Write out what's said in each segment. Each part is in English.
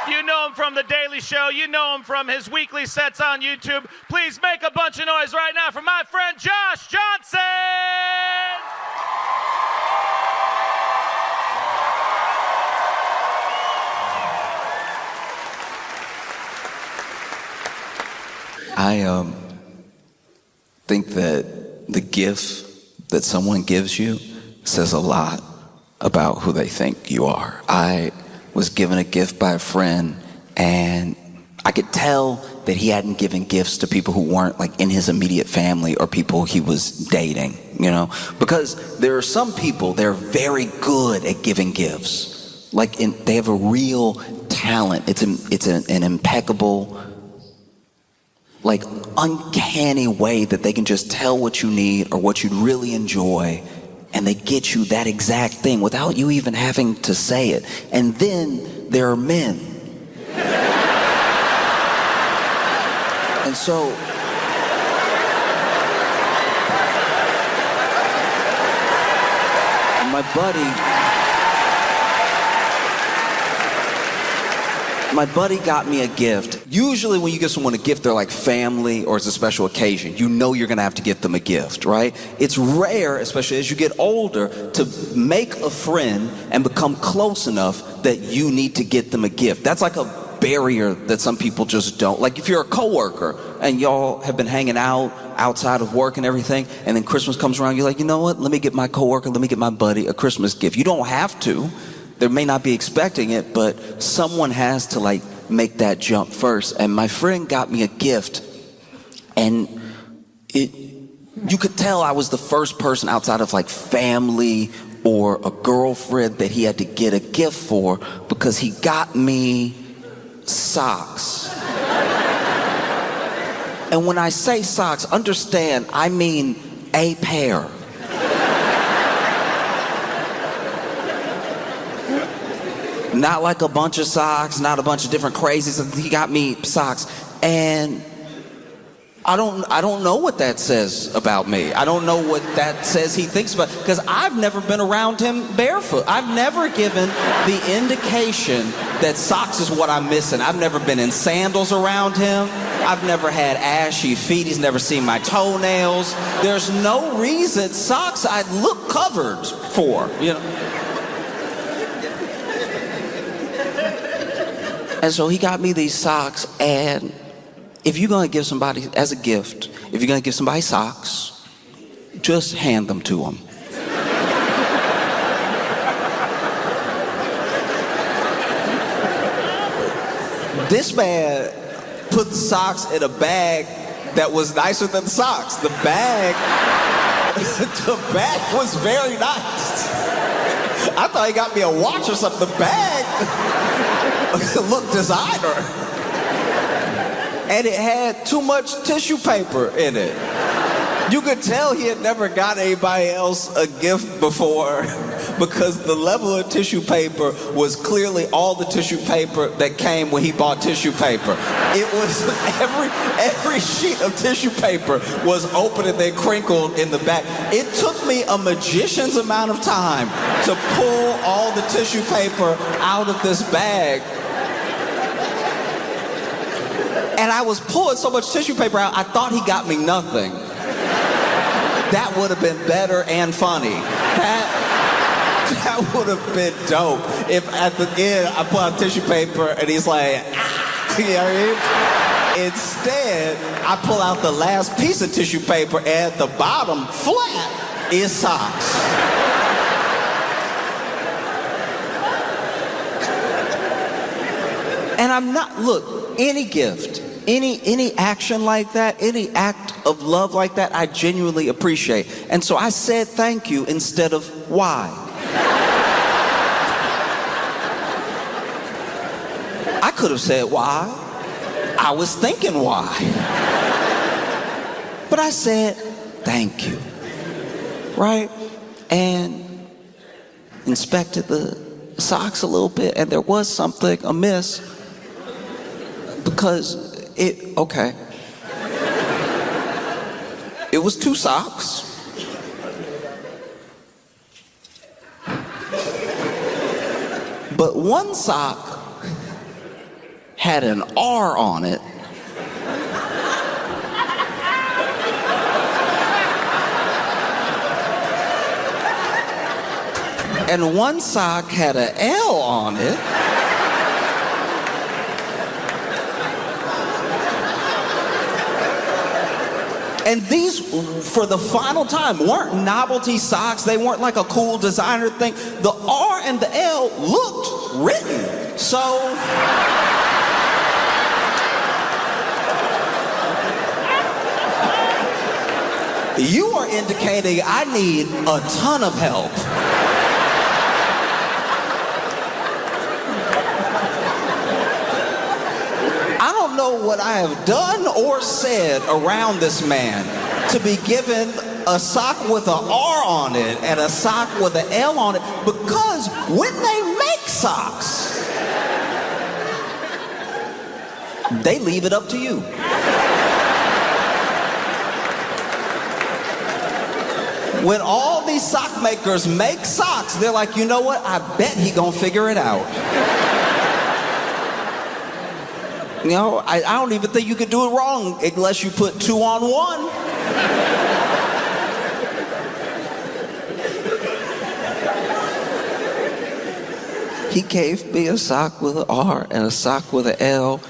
You know him from The Daily Show. You know him from his weekly sets on YouTube. Please make a bunch of noise right now for my friend Josh Johnson! I think that the gift that someone gives you says a lot about who they think you are. I was given a gift by a friend, and I could tell that he hadn't given gifts to people who weren't like in his immediate family or people he was dating, you know? Because there are some people, they're very good at giving gifts. They have a real talent. It's an impeccable, like uncanny way that they can just tell what you need or what you'd really enjoy, and they get you that exact thing without you even having to say it. And then there are men. And so my buddy got me a gift. Usually when you give someone a gift, they're like family or it's a special occasion. You know you're gonna have to get them a gift, right? It's rare, especially as you get older, to make a friend and become close enough that you need to get them a gift. That's like a barrier that some people just don't. Like if you're a coworker and y'all have been hanging out outside of work and everything, and then Christmas comes around, you're like, you know what? Let me get my coworker, let me get my buddy a Christmas gift. You don't have to. They may not be expecting it, but someone has to like make that jump first. And my friend got me a gift, and you could tell I was the first person outside of like family or a girlfriend that he had to get a gift for, because he got me socks. And when I say socks, understand, I mean a pair. Not like a bunch of socks, not a bunch of different crazies. He got me socks, and I don't know what that says about me. I don't know what that says he thinks about, because I've never been around him barefoot. I've never given the indication that socks is what I'm missing. I've never been in sandals around him. I've never had ashy feet. He's never seen my toenails. There's no reason socks I'd look covered for, you know. And so he got me these socks, and if you're gonna give somebody, as a gift, if you're gonna give somebody socks, just hand them to them. This man put the socks in a bag that was nicer than the socks. The bag was very nice. I thought he got me a watch or something. The bag looked designer. And it had too much tissue paper in it. You could tell he had never got anybody else a gift before, because the level of tissue paper was clearly all the tissue paper that came when he bought tissue paper. It was every sheet of tissue paper was open and then crinkled in the back. It took me a magician's amount of time to pull all the tissue paper out of this bag. And I was pulling so much tissue paper out, I thought he got me nothing. That would have been better and funny. That would have been dope if at the end I pull out tissue paper and he's like, ah, you know what I mean? Instead, I pull out the last piece of tissue paper, and at the bottom, flat, is socks. And I'm not, look, any gift, any action like that, any act of love like that, I genuinely appreciate. And so I said thank you instead of why. I could have said why. I was thinking why. But I said thank you, right? And inspected the socks a little bit, and there was something amiss, because okay. It was 2 socks. But one sock had an R on it. And one sock had an L on it. And these, for the final time, weren't novelty socks. They weren't like a cool designer thing. The R and the L looked written. So, you are indicating I need a ton of help. I don't know what I have done or said around this man to be given a sock with an R on it and a sock with an L on it, because when they make socks, they leave it up to you. When all these sock makers make socks, they're like, you know what? I bet he gonna figure it out. You know, I don't even think you could do it wrong unless you put 2 on 1. He gave me a sock with an R and a sock with an L,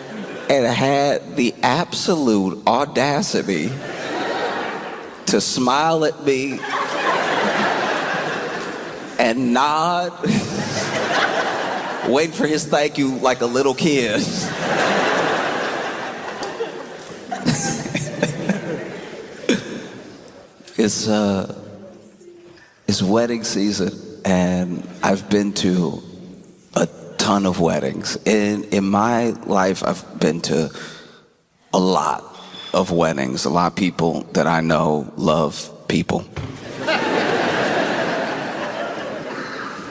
and had the absolute audacity to smile at me and nod, waiting for his thank you like a little kid. It's wedding season, and I've been to a ton of weddings. In my life, I've been to a lot of weddings. A lot of people that I know love people.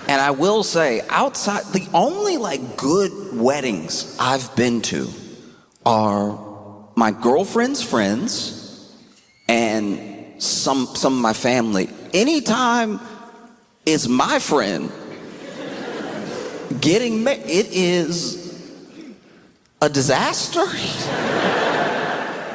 And I will say, outside, the only like good weddings I've been to are my girlfriend's friends and some of my family. Anytime it's my friend getting married, it is a disaster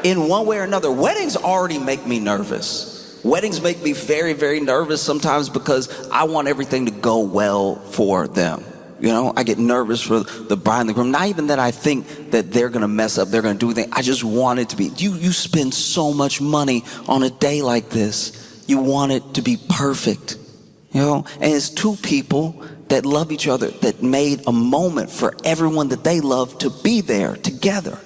in one way or another. Weddings already make me nervous. Weddings make me very, very nervous sometimes because I want everything to go well for them. You know, I get nervous for the bride and the groom. Not even that I think that they're gonna mess up, they're gonna do anything. I just want it to be, you spend so much money on a day like this. You want it to be perfect, you know? And it's 2 people that love each other, that made a moment for everyone that they love to be there together.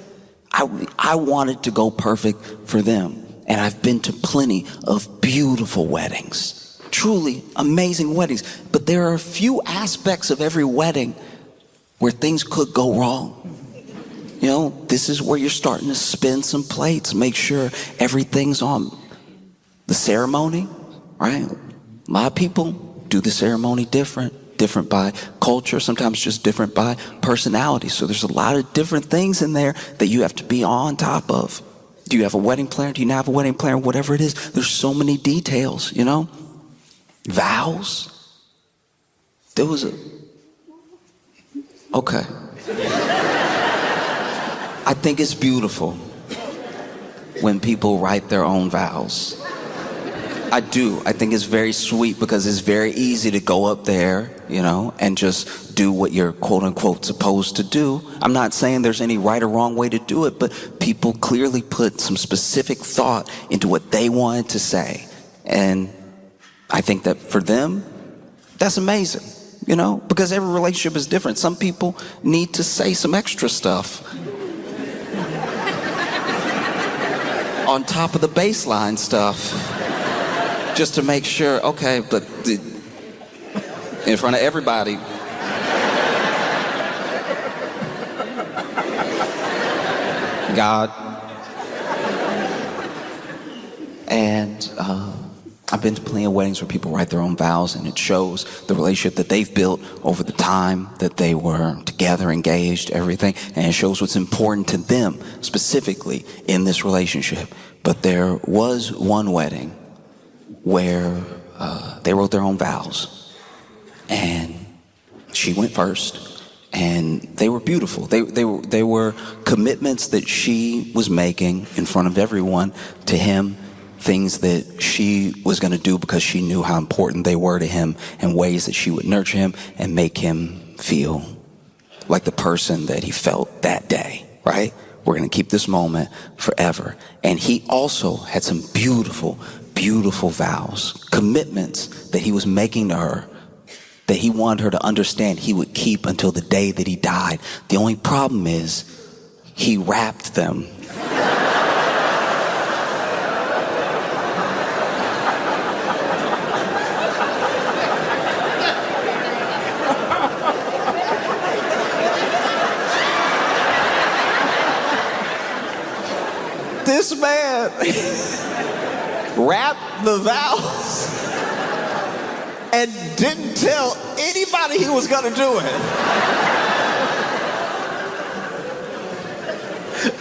I want it to go perfect for them. And I've been to plenty of beautiful weddings. Truly amazing weddings. But there are a few aspects of every wedding where things could go wrong. You know, this is where you're starting to spin some plates, make sure everything's on. The ceremony, right? A lot of people do the ceremony different by culture, sometimes just different by personality. So there's a lot of different things in there that you have to be on top of. Do you have a wedding planner? Do you not have a wedding planner? Whatever it is, there's so many details, you know? Vows. There was okay. I think it's beautiful when people write their own vows. I do. I think it's very sweet because it's very easy to go up there, you know, and just do what you're quote unquote supposed to do. I'm not saying there's any right or wrong way to do it, but people clearly put some specific thought into what they wanted to say. And I think that for them, that's amazing, you know, because every relationship is different. Some people need to say some extra stuff on top of the baseline stuff, just to make sure, okay, but in front of everybody. God. And I've been to plenty of weddings where people write their own vows, and it shows the relationship that they've built over the time that they were together, engaged, everything, and it shows what's important to them specifically in this relationship. But there was one wedding where they wrote their own vows, and she went first, and they were beautiful. They were commitments that she was making in front of everyone to him, things that she was going to do because she knew how important they were to him, and ways that she would nurture him and make him feel like the person that he felt that day, right? We're going to keep this moment forever. And he also had some beautiful, beautiful vows, commitments that he was making to her, that he wanted her to understand he would keep until the day that he died. The only problem is he wrapped them. This man wrapped the vows and didn't tell anybody he was gonna do it.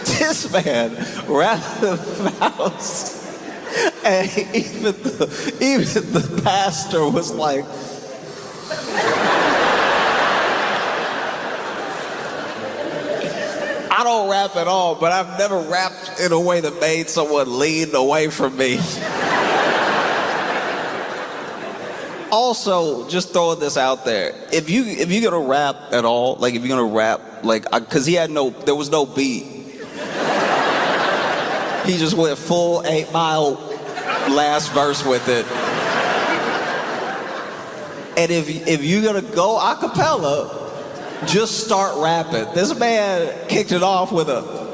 This man wrapped the vows, and even the pastor was like, I don't rap at all, but I've never rapped in a way that made someone lean away from me. Also, just throwing this out there, if you're gonna rap at all, like if you're gonna rap, like, cause there was no beat. He just went full 8 Mile last verse with it. And if you're gonna go a cappella, just start rapping. This man kicked it off with a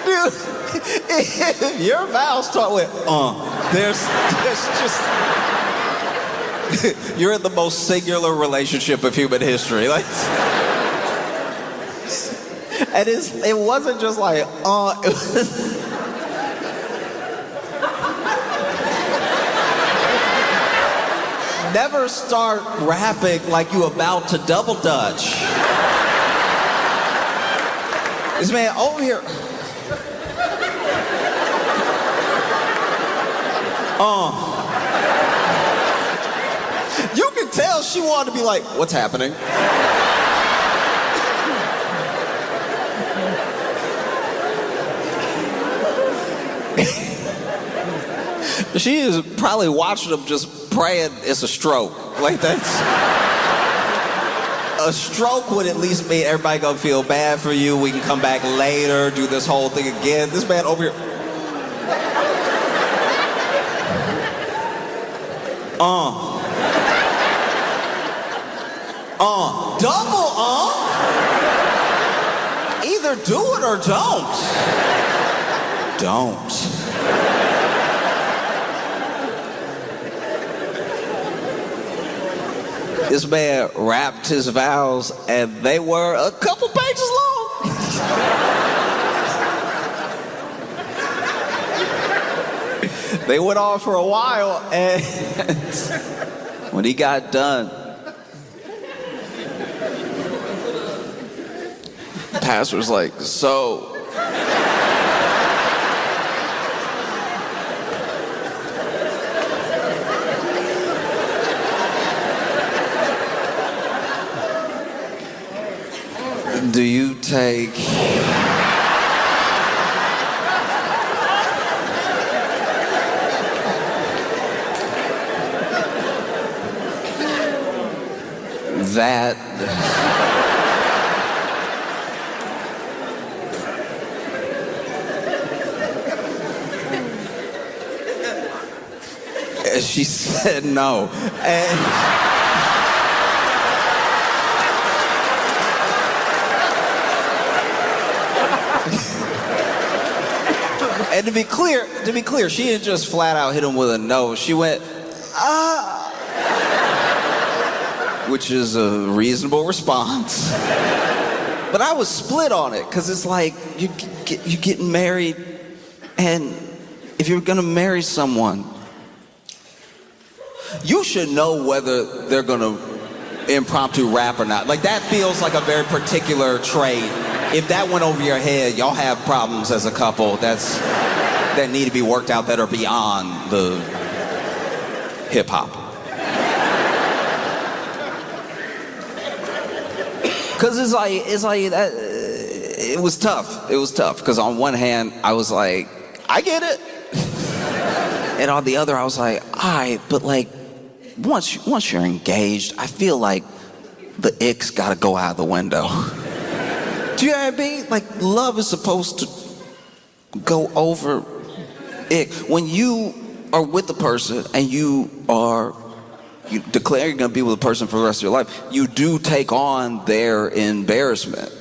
Dude, if your vows start with there's just you're in the most singular relationship of human history. Like, and it wasn't just like, it was never start rapping like you about to double dutch. This man over here. You could tell she wanted to be like, what's happening? She is probably watching him just praying it's a stroke. Like, that's... A stroke would at least mean everybody gonna feel bad for you. We can come back later, do this whole thing again. This man over here... double either do it or don't. Don't. This man rapped his vows, and they were a couple pages long. They went on for a while, and when he got done, the pastor was like, so... do you take... that... And she said no. And to be clear, she didn't just flat out hit him with a no. She went, which is a reasonable response. But I was split on it, because it's like, you're getting married, and if you're gonna marry someone, You should know whether they're gonna impromptu rap or not. Like, that feels like a very particular trait. If that went over your head, y'all have problems as a couple that need to be worked out that are beyond the hip hop. Cause it's like that. It was tough. It was tough. Cause on one hand, I was like, I get it. And on the other, I was like, all right, but like, once you're engaged, I feel like the ick's gotta go out of the window. Do you know what I mean? Like, love is supposed to go over ick. When you are with the person and you declare you're gonna be with a person for the rest of your life, you do take on their embarrassment.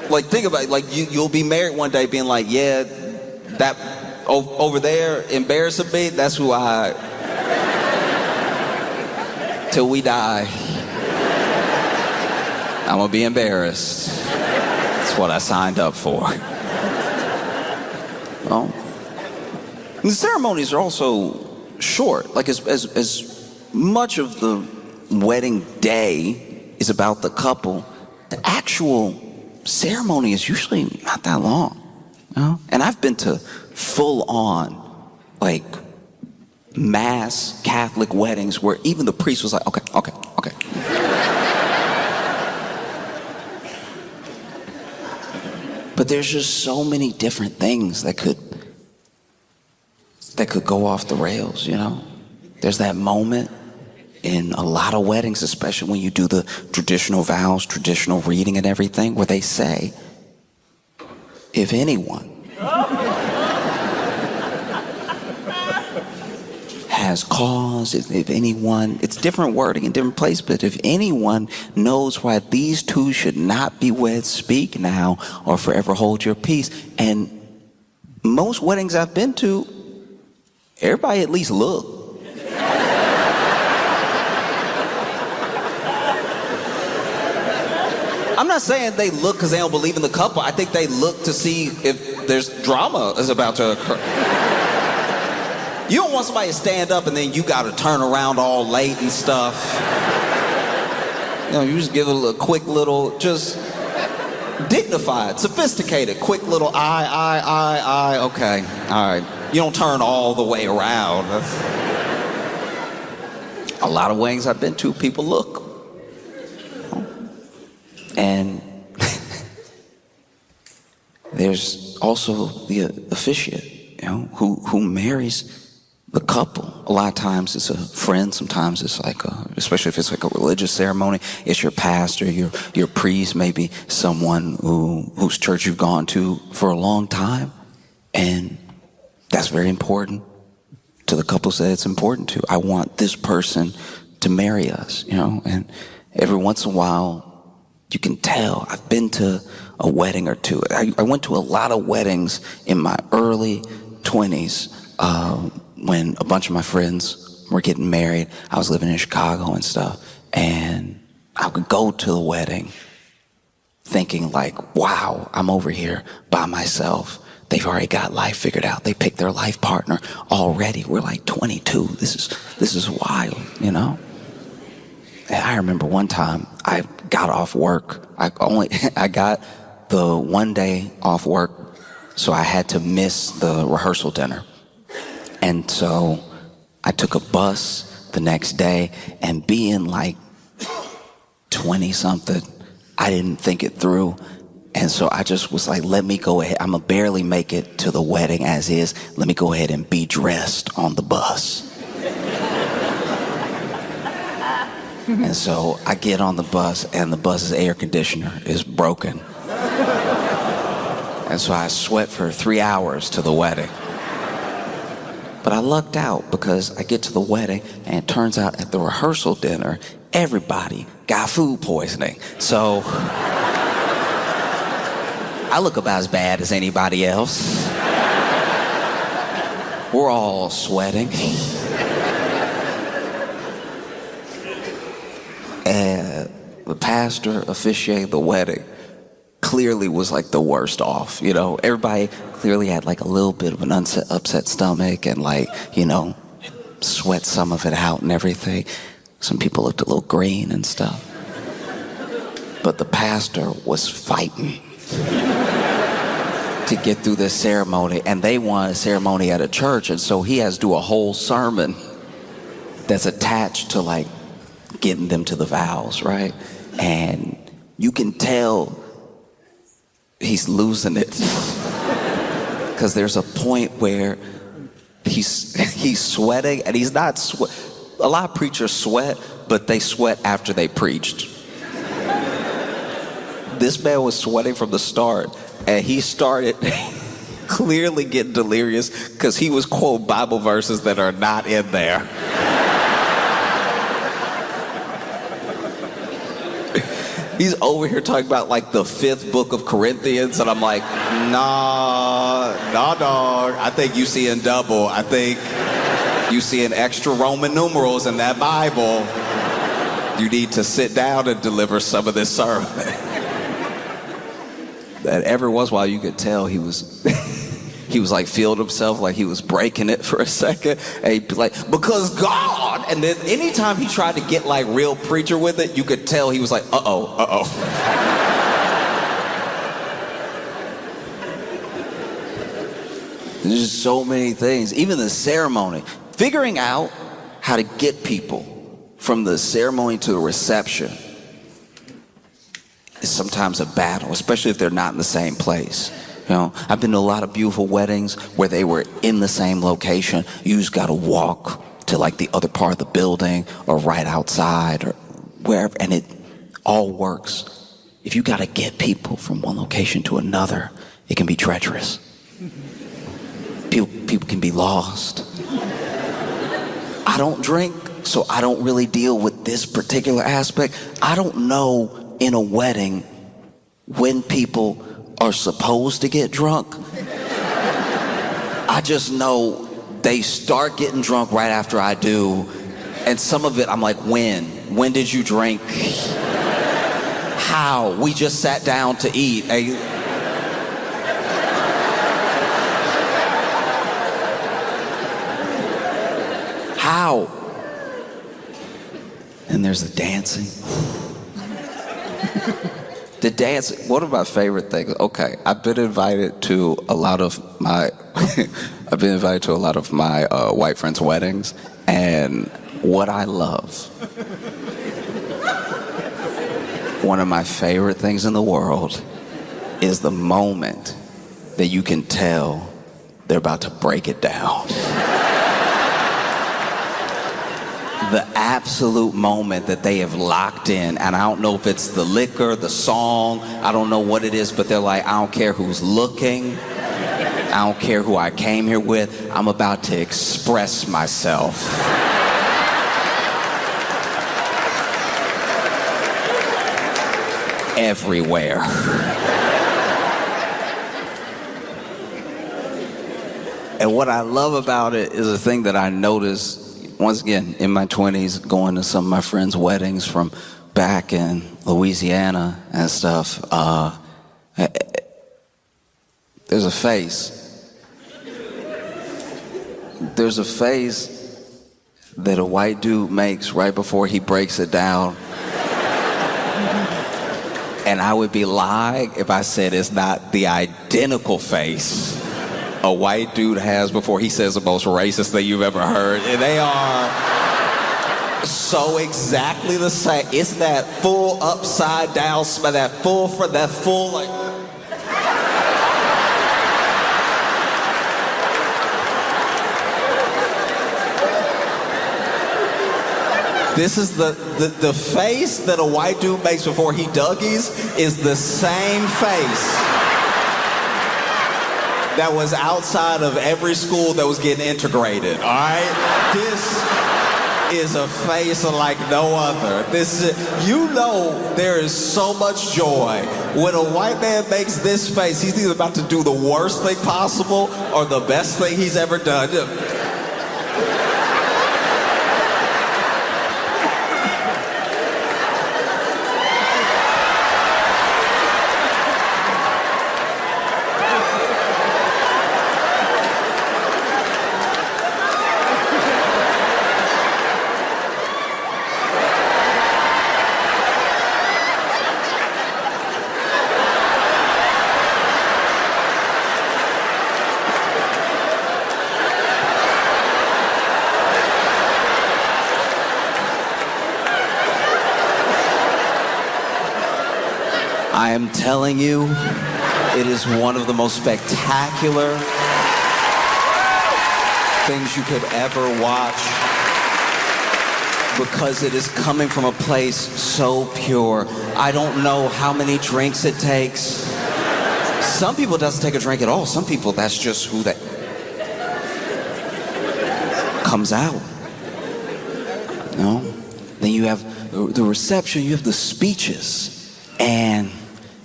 Like, think about it. Like, you'll be married one day being like, yeah, that over there embarrassing me, that's who till we die, I'm gonna be embarrassed. That's what I signed up for. Well, the ceremonies are also short. Like, as much of the wedding day is about the couple, the actual ceremony is usually not that long. You know? And I've been to full-on, like, mass Catholic weddings where even the priest was like, okay. But there's just so many different things that could go off the rails, you know? There's that moment in a lot of weddings, especially when you do the traditional vows, traditional reading and everything, where they say, if anyone has cause, if anyone, it's different wording in different places, but if anyone knows why these two should not be wed, speak now or forever hold your peace. And most weddings I've been to, everybody at least look. I'm not saying they look because they don't believe in the couple. I think they look to see if there's drama is about to occur. You don't want somebody to stand up and then you got to turn around all late and stuff. You know, you just give it a quick little, just dignified, sophisticated, quick little I, okay, all right. You don't turn all the way around. A lot of weddings I've been to, people look. And there's also the officiant, you know, who marries the couple. A lot of times it's a friend, sometimes it's like especially if it's like a religious ceremony, it's your pastor, your priest, maybe someone whose church you've gone to for a long time. And that's very important to the couples that it's important to. I want this person to marry us, you know, and every once in a while, you can tell. I've been to a wedding or two. I went to a lot of weddings in my early 20s when a bunch of my friends were getting married. I was living in Chicago and stuff. And I would go to the wedding thinking like, wow, I'm over here by myself. They've already got life figured out. They picked their life partner already. We're like 22. This is wild, you know? And I remember one time I got off work. I got the one day off work, so I had to miss the rehearsal dinner. And so I took a bus the next day, and being like 20 something, I didn't think it through. And so I just was like, let me go ahead. I'm gonna barely make it to the wedding as is. Let me go ahead and be dressed on the bus. And so I get on the bus, and the bus's air conditioner is broken. And so I sweat for 3 hours to the wedding. But I lucked out because I get to the wedding, and it turns out at the rehearsal dinner, everybody got food poisoning. So I look about as bad as anybody else. We're all sweating. And the pastor officiating the wedding clearly was like the worst off, you know. Everybody clearly had like a little bit of an upset stomach, and like, you know, sweat some of it out and everything. Some people looked a little green and stuff. But the pastor was fighting to get through this ceremony, and they want a ceremony at a church, and so he has to do a whole sermon that's attached to like getting them to the vows, right? And you can tell he's losing it because there's a point where he's sweating, and he's not a lot of preachers sweat, but they sweat after they preached. This man was sweating from the start, and he started clearly getting delirious because he was quoting Bible verses that are not in there. He's over here talking about like the 5th book of Corinthians, and I'm like, nah, dog. I think you see in double. I think you see in extra Roman numerals in that Bible. You need to sit down and deliver some of this sermon. That every once in a while you could tell he was like feeling himself like he was breaking it for a second, and he'd be like, because God, and then anytime he tried to get like real preacher with it, you could tell he was like, uh-oh. There's just so many things, even the ceremony, figuring out how to get people from the ceremony to the reception is sometimes a battle, especially if they're not in the same place. You know, I've been to a lot of beautiful weddings where they were in the same location. You just got to walk to like the other part of the building or right outside or wherever, and it all works. If you got to get people from one location to another, it can be treacherous. People can be lost. I don't drink, so I don't really deal with this particular aspect. I don't know in a wedding when people are supposed to get drunk. I just know they start getting drunk right after I do, and some of it I'm like, when did you drink? How? We just sat down to eat. How? And there's the dancing. The dance, one of my favorite things. Okay, I've been invited to a lot of my white friends' weddings, and what I love, one of my favorite things in the world is the moment that you can tell they're about to break it down. The absolute moment that they have locked in, and I don't know if it's the liquor, the song, I don't know what it is, but they're like, I don't care who's looking, I don't care who I came here with, I'm about to express myself. Everywhere. And what I love about it is a thing that I noticed once again, in my 20s, going to some of my friends' weddings from back in Louisiana and stuff, there's a face. There's a face that a white dude makes right before he breaks it down. And I would be lying if I said it's not the identical face a white dude has before he says the most racist thing you've ever heard. And they are so exactly the same. It's that full upside down smile, that full like. This is the face that a white dude makes before he Dougies is the same face that was outside of every school that was getting integrated, all right? This is a face like no other. You know there is so much joy. When a white man makes this face, he's either about to do the worst thing possible or the best thing he's ever done. I am telling you, it is one of the most spectacular things you could ever watch, because it is coming from a place so pure. I don't know how many drinks it takes. Some people, it doesn't take a drink at all. Some people, that's just who they comes out. You know? Then you have the reception, you have the speeches. And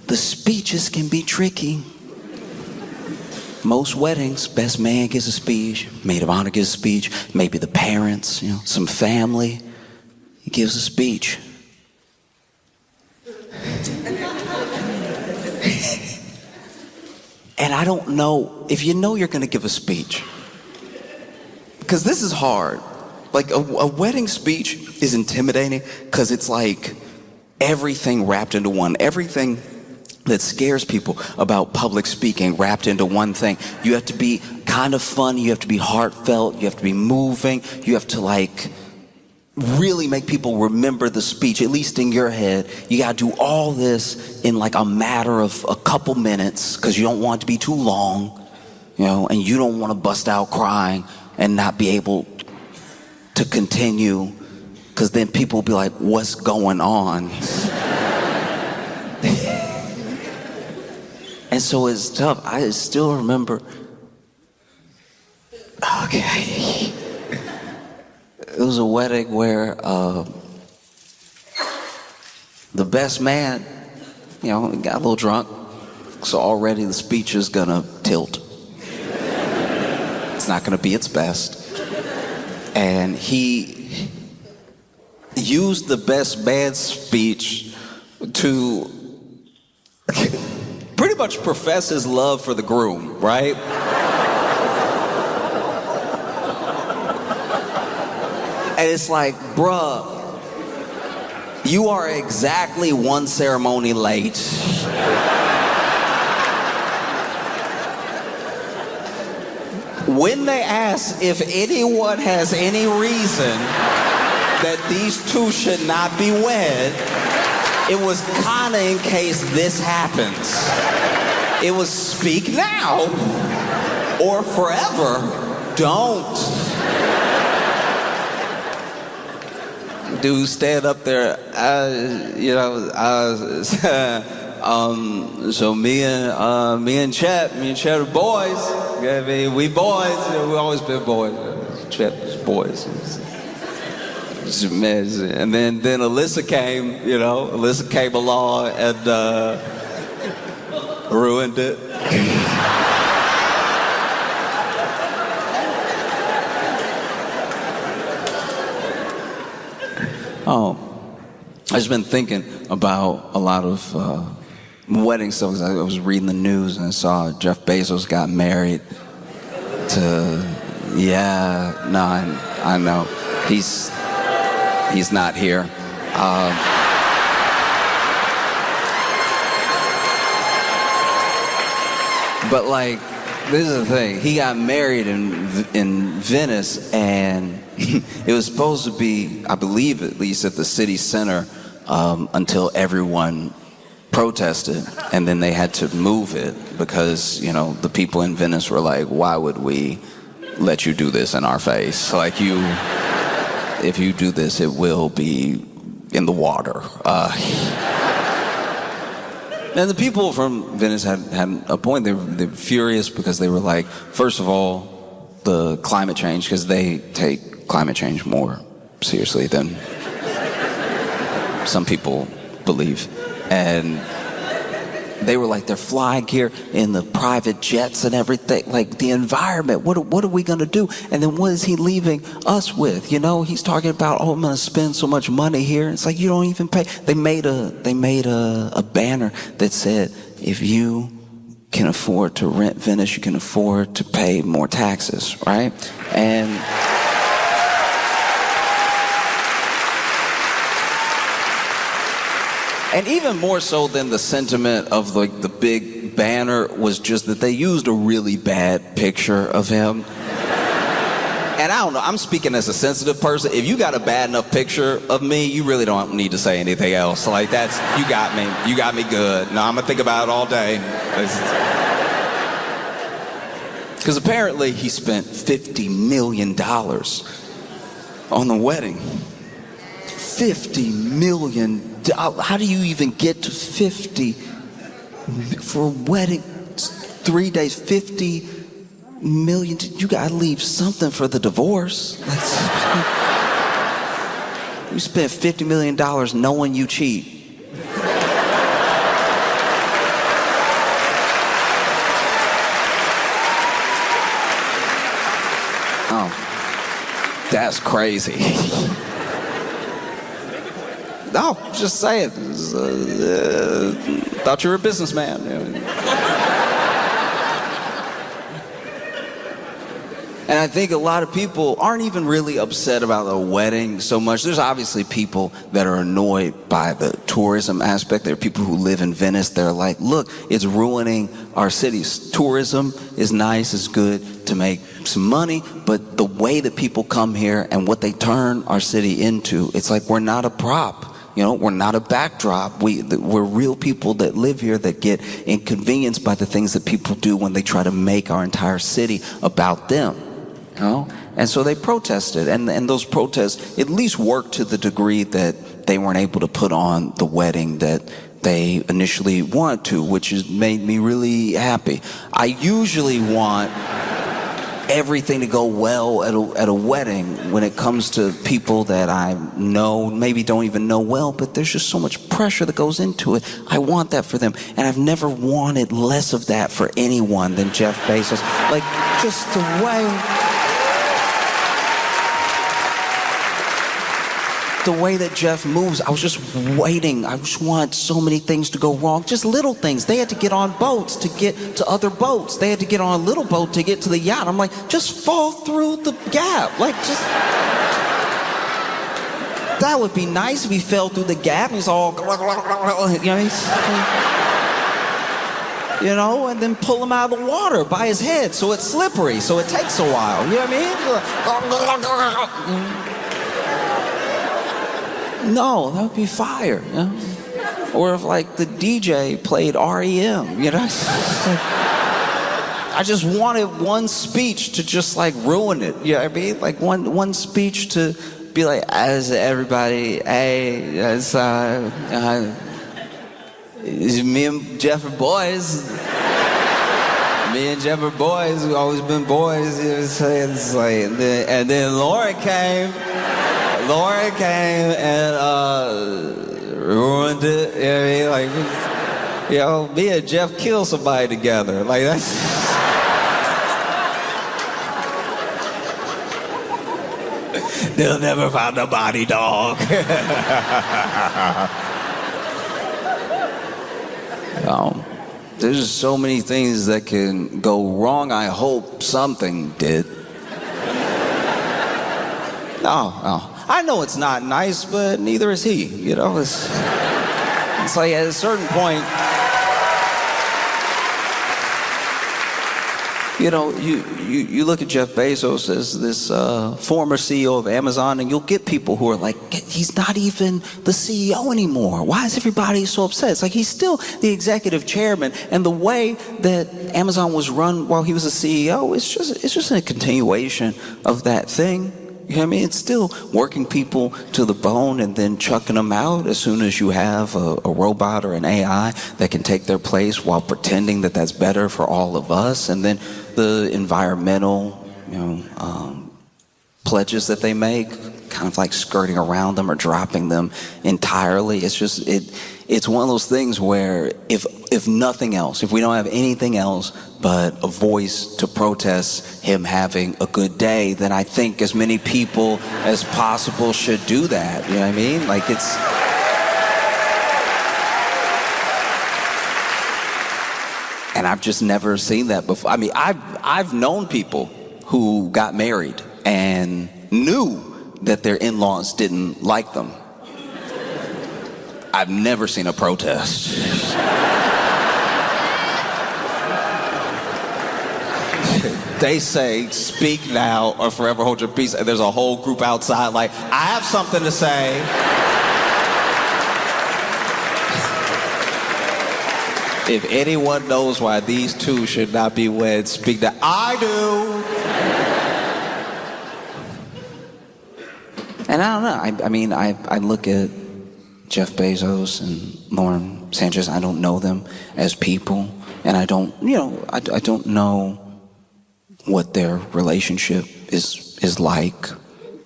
the speeches can be tricky. Most weddings, best man gives a speech, maid of honor gives a speech, maybe the parents, some family, he gives a speech. And I don't know, if you know you're gonna give a speech, because this is hard. Like a wedding speech is intimidating because it's like everything wrapped into one. Everything that scares people about public speaking wrapped into one thing. You have to be kind of fun, you have to be heartfelt, you have to be moving, you have to like really make people remember the speech, at least in your head. You gotta do all this in like a matter of a couple minutes because you don't want it to be too long, and you don't want to bust out crying and not be able to continue, because then people will be like, what's going on? And so it's tough. I still remember, okay, it was a wedding where the best man, got a little drunk, so already the speech is gonna tilt. It's not gonna be its best. And he used the best man speech to pretty much profess his love for the groom, right? And it's like, bruh, you are exactly one ceremony late. When they ask if anyone has any reason that these two should not be wed, it was kind of in case this happens. It was speak now or forever don't. Dude, stand up there, so me and Chet are boys. I mean, we boys, we always been boys. Chet's boys. And then Alyssa came, Alyssa came along and ruined it. Oh, I've just been thinking about a lot of wedding stuff. I was reading the news and I saw Jeff Bezos got married to, I know. He's not here. But like, this is the thing. He got married in Venice, and it was supposed to be, I believe, at least at the city center until everyone protested, and then they had to move it because, the people in Venice were like, why would we let you do this in our face? Like, if you do this, it will be in the water. And the people from Venice had a point. They were furious because they were like, first of all, the climate change, because they take climate change more seriously than some people believe. And they were like, they're flying here in the private jets and everything. Like, the environment, what are we going to do? And then what is he leaving us with? He's talking about, I'm going to spend so much money here. It's like, you don't even pay. They made a banner that said, if you can afford to rent Venice, you can afford to pay more taxes, right? And even more so than the sentiment of like the big banner was just that they used a really bad picture of him. And and I don't know, I'm speaking as a sensitive person. If you got a bad enough picture of me, you really don't need to say anything else. Like, that's, you got me good. No, I'm gonna think about it all day. Because apparently he spent $50 million on the wedding. $50 million. How do you even get to 50 for a wedding? 3 days, 50 million. You gotta leave something for the divorce. You spent $50 million knowing you cheat. Oh, that's crazy. No, just say it. Thought you were a businessman. And I think a lot of people aren't even really upset about the wedding so much. There's obviously people that are annoyed by the tourism aspect. There are people who live in Venice. They're like, look, it's ruining our cities. Tourism is nice, it's good to make some money, but the way that people come here and what they turn our city into, it's like we're not a prop. You know, we're not a backdrop. We're real people that live here that get inconvenienced by the things that people do when they try to make our entire city about them. You know? And so they protested, and those protests at least worked to the degree that they weren't able to put on the wedding that they initially wanted to, which has made me really happy. I usually want everything to go well at a wedding when it comes to people that I know, maybe don't even know well, but there's just so much pressure that goes into it. I want that for them, and I've never wanted less of that for anyone than Jeff Bezos. Like, just the way that Jeff moves, I was just waiting. I just want so many things to go wrong. Just little things. They had to get on boats to get to other boats. They had to get on a little boat to get to the yacht. I'm like, just fall through the gap. Like, just... That would be nice if he fell through the gap and he's all... You know, and then pull him out of the water by his head so it's slippery, so it takes a while. You know what I mean? No, that would be fire, you know? Or if, like, the DJ played REM, you know? I just wanted one speech to just, like, ruin it, you know what I mean? Like, one speech to be like, as everybody, hey, it's me and Jeff are boys. Me and Jeff are boys, we've always been boys, you know what I'm saying? It's like, and then Lauren came and ruined it. You know what I mean? Like, you know, me and Jeff killed somebody together. Like, that's... They'll never find the body, dog. There's just so many things that can go wrong. I hope something did. No. I know it's not nice, but neither is he, you know? It's like at a certain point, you know, you look at Jeff Bezos as this former CEO of Amazon, and you'll get people who are like, he's not even the CEO anymore. Why is everybody so upset? It's like he's still the executive chairman, and the way that Amazon was run while he was a CEO, it's just a continuation of that thing. You know what I mean? It's still working people to the bone and then chucking them out as soon as you have a robot or an AI that can take their place while pretending that that's better for all of us. And then the environmental, you know, pledges that they make, kind of like skirting around them or dropping them entirely. It's just, it's one of those things where if nothing else, if we don't have anything else but a voice to protest him having a good day, then I think as many people as possible should do that. You know what I mean? Like, it's... And I've just never seen that before. I mean, I've known people who got married and knew that their in-laws didn't like them. I've never seen a protest. they say, speak now or forever hold your peace. And there's a whole group outside like, I have something to say. If anyone knows why these two should not be wed, speak now. I do. And I don't know. I mean, I look at Jeff Bezos and Lauren Sanchez. I don't know them as people, and I don't know what their relationship is like.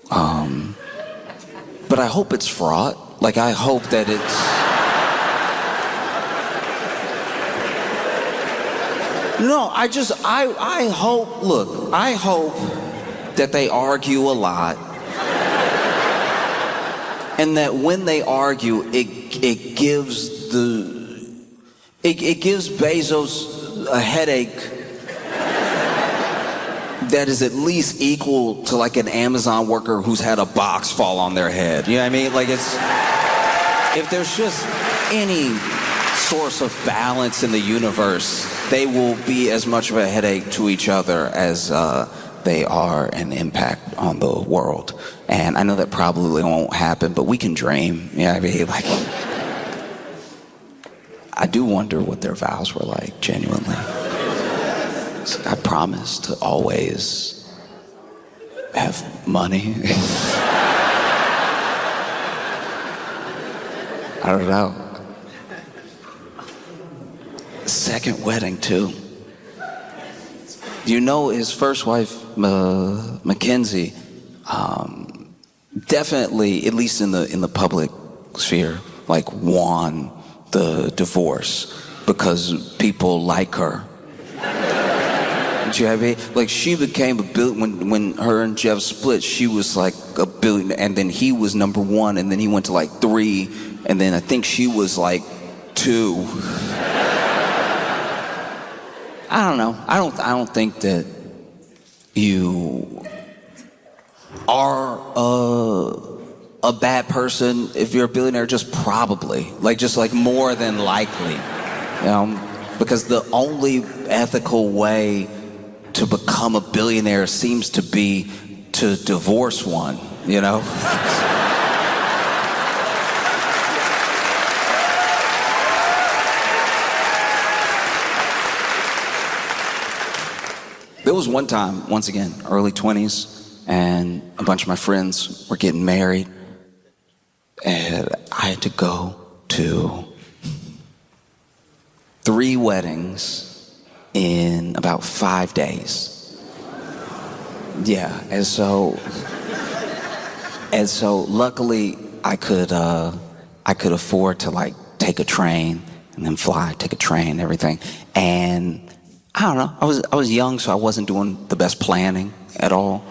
But I hope it's fraught. Like, I hope that it's. No, I hope. Look, I hope that they argue a lot. And that when they argue, it gives Bezos a headache that is at least equal to like an Amazon worker who's had a box fall on their head. You know what I mean? Like, if there's just any source of balance in the universe, they will be as much of a headache to each other as they are an impact on the world. And I know that probably won't happen, but we can dream. Yeah, I mean, like, I do wonder what their vows were like, genuinely. So I promise to always have money. I don't know. Second wedding, too. You know, his first wife, Mackenzie, definitely, at least in the public sphere, like won the divorce because people like her. Do you know what I mean? Like, she became a billion when her and Jeff split. She was like a billion, and then he was number one, and then he went to like 3, and then I think she was like 2. I don't know. I don't think that you are a bad person if you're a billionaire. Just probably, just more than likely, because the only ethical way to become a billionaire seems to be to divorce one. There was one time, once again, early 20s, and a bunch of my friends were getting married, and I had to go to 3 weddings in about 5 days. Yeah, and so luckily I could afford to take a train and then fly, take a train and everything. And I don't know, I was young, so I wasn't doing the best planning at all.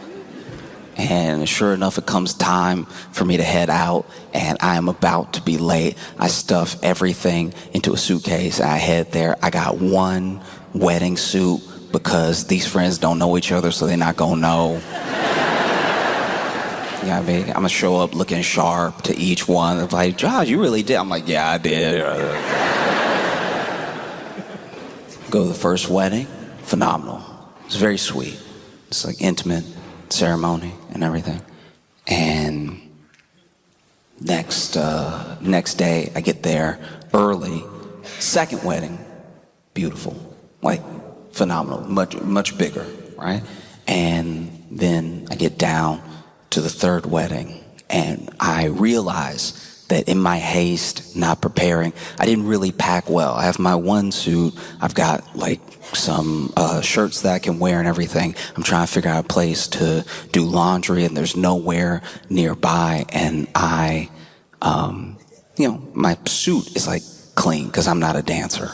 And sure enough, it comes time for me to head out, and I am about to be late. I stuff everything into a suitcase, and I head there. I got one wedding suit because these friends don't know each other, so they're not gonna know. You know what I mean? I'm gonna show up looking sharp to each one. They're like, Josh, you really did? I'm like, yeah, I did. Go to the first wedding, phenomenal. It's very sweet. It's like intimate ceremony and everything. And next day, I get there early. Second wedding, beautiful, phenomenal, much bigger, right? And then I get down to the third wedding, and I realize that in my haste, not preparing, I didn't really pack well. I have my one suit. I've got some shirts that I can wear and everything. I'm trying to figure out a place to do laundry, and there's nowhere nearby. And my suit is clean because I'm not a dancer.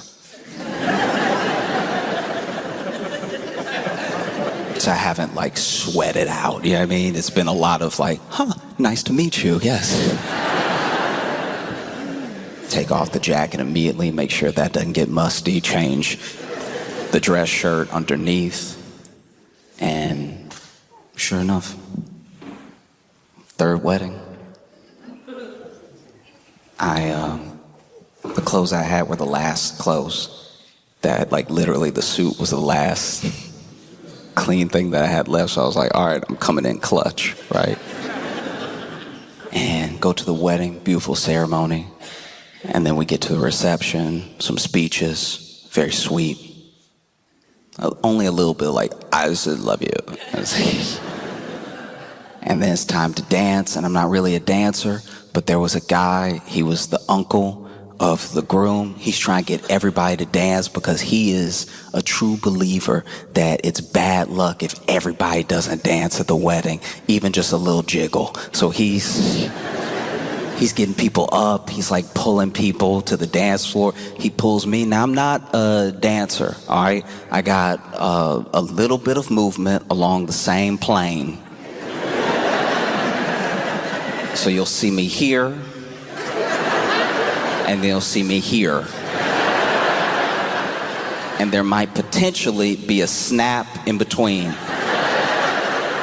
So I haven't sweated out. You know what I mean? It's been a lot of nice to meet you. Yes. Take off the jacket immediately, make sure that doesn't get musty, change the dress shirt underneath, and sure enough, third wedding. The clothes I had were the last clothes. That literally the suit was the last clean thing that I had left. So I was like, all right, I'm coming in clutch, right? And go to the wedding, beautiful ceremony. And then we get to the reception, some speeches, very sweet. Only a little bit like, I just love you. And then it's time to dance, and I'm not really a dancer, but there was a guy, he was the uncle of the groom. He's trying to get everybody to dance because he is a true believer that it's bad luck if everybody doesn't dance at the wedding, even just a little jiggle. So he's getting people up. He's like pulling people to the dance floor. He pulls me. Now, I'm not a dancer, all right? I got a little bit of movement along the same plane. So you'll see me here, and then you'll see me here. And there might potentially be a snap in between.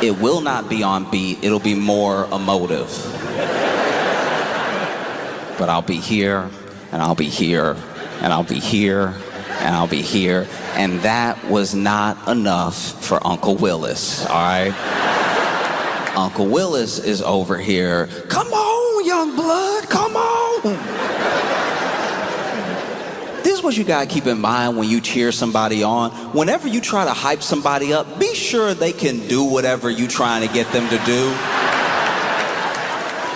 It will not be on beat. It'll be more emotive. But I'll be here, and I'll be here, and I'll be here, and I'll be here. And that was not enough for Uncle Willis, all right? Uncle Willis is over here. Come on, young blood, come on. This is what you gotta keep in mind when you cheer somebody on. Whenever you try to hype somebody up, be sure they can do whatever you're trying to get them to do.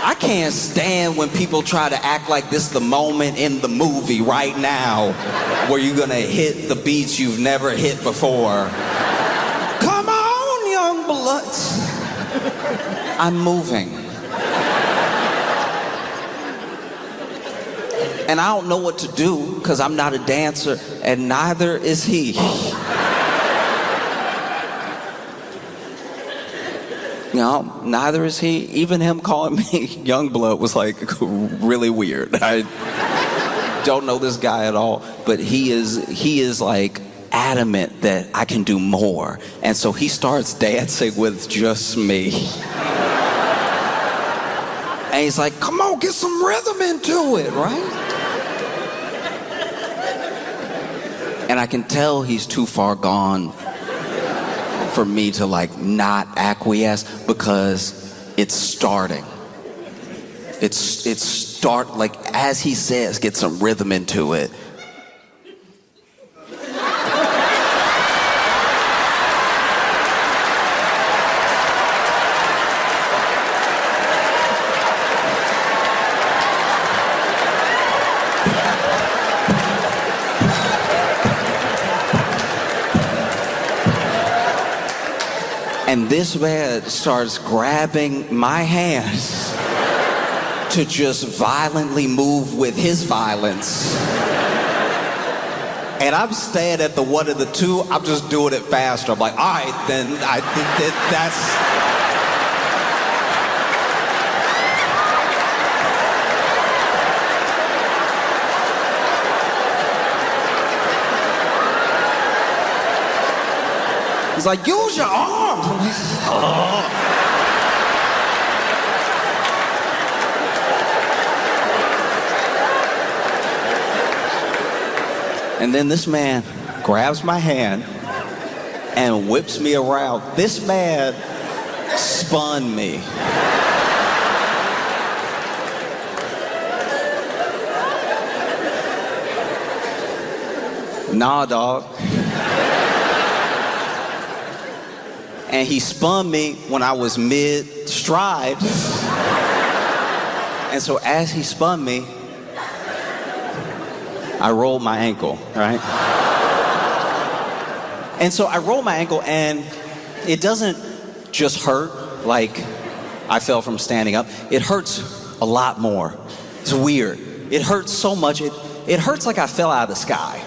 I can't stand when people try to act like this is the moment in the movie right now where you're gonna hit the beats you've never hit before. Come on, young bloods. I'm moving. And I don't know what to do because I'm not a dancer, and neither is he. You know, neither is he. Even him calling me young blood was like really weird. I don't know this guy at all, but he is like adamant that I can do more. And so he starts dancing with just me. And he's like, come on, get some rhythm into it, right? And I can tell he's too far gone for me to like not acquiesce because it's starting. Like as he says, get some rhythm into it. And this man starts grabbing my hands to just violently move with his violence. And I'm staying at the one of the two, I'm just doing it faster. I'm like, all right, then I think that's... He's like, use your arms. Oh. And then this man grabs my hand and whips me around. This man spun me. Nah, dog. And he spun me when I was mid-stride. And so as he spun me, I rolled my ankle, right? And so I rolled my ankle, and it doesn't just hurt like I fell from standing up. It hurts a lot more. It's weird. It hurts so much. It hurts like I fell out of the sky.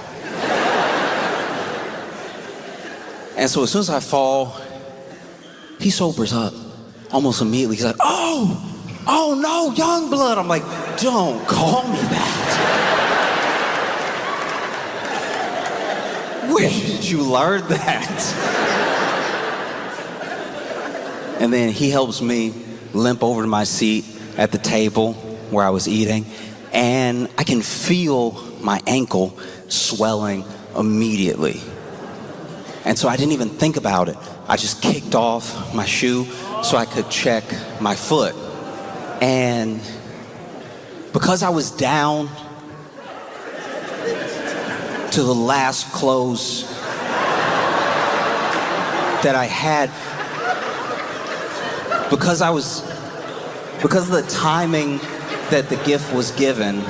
And so as soon as I fall, he sobers up almost immediately. He's like, oh no, young blood. I'm like, don't call me that. Where did you learn that? And then he helps me limp over to my seat at the table where I was eating, and I can feel my ankle swelling immediately. And so I didn't even think about it. I just kicked off my shoe so I could check my foot. And because I was down to the last clothes that I had, because of the timing that the gift was given,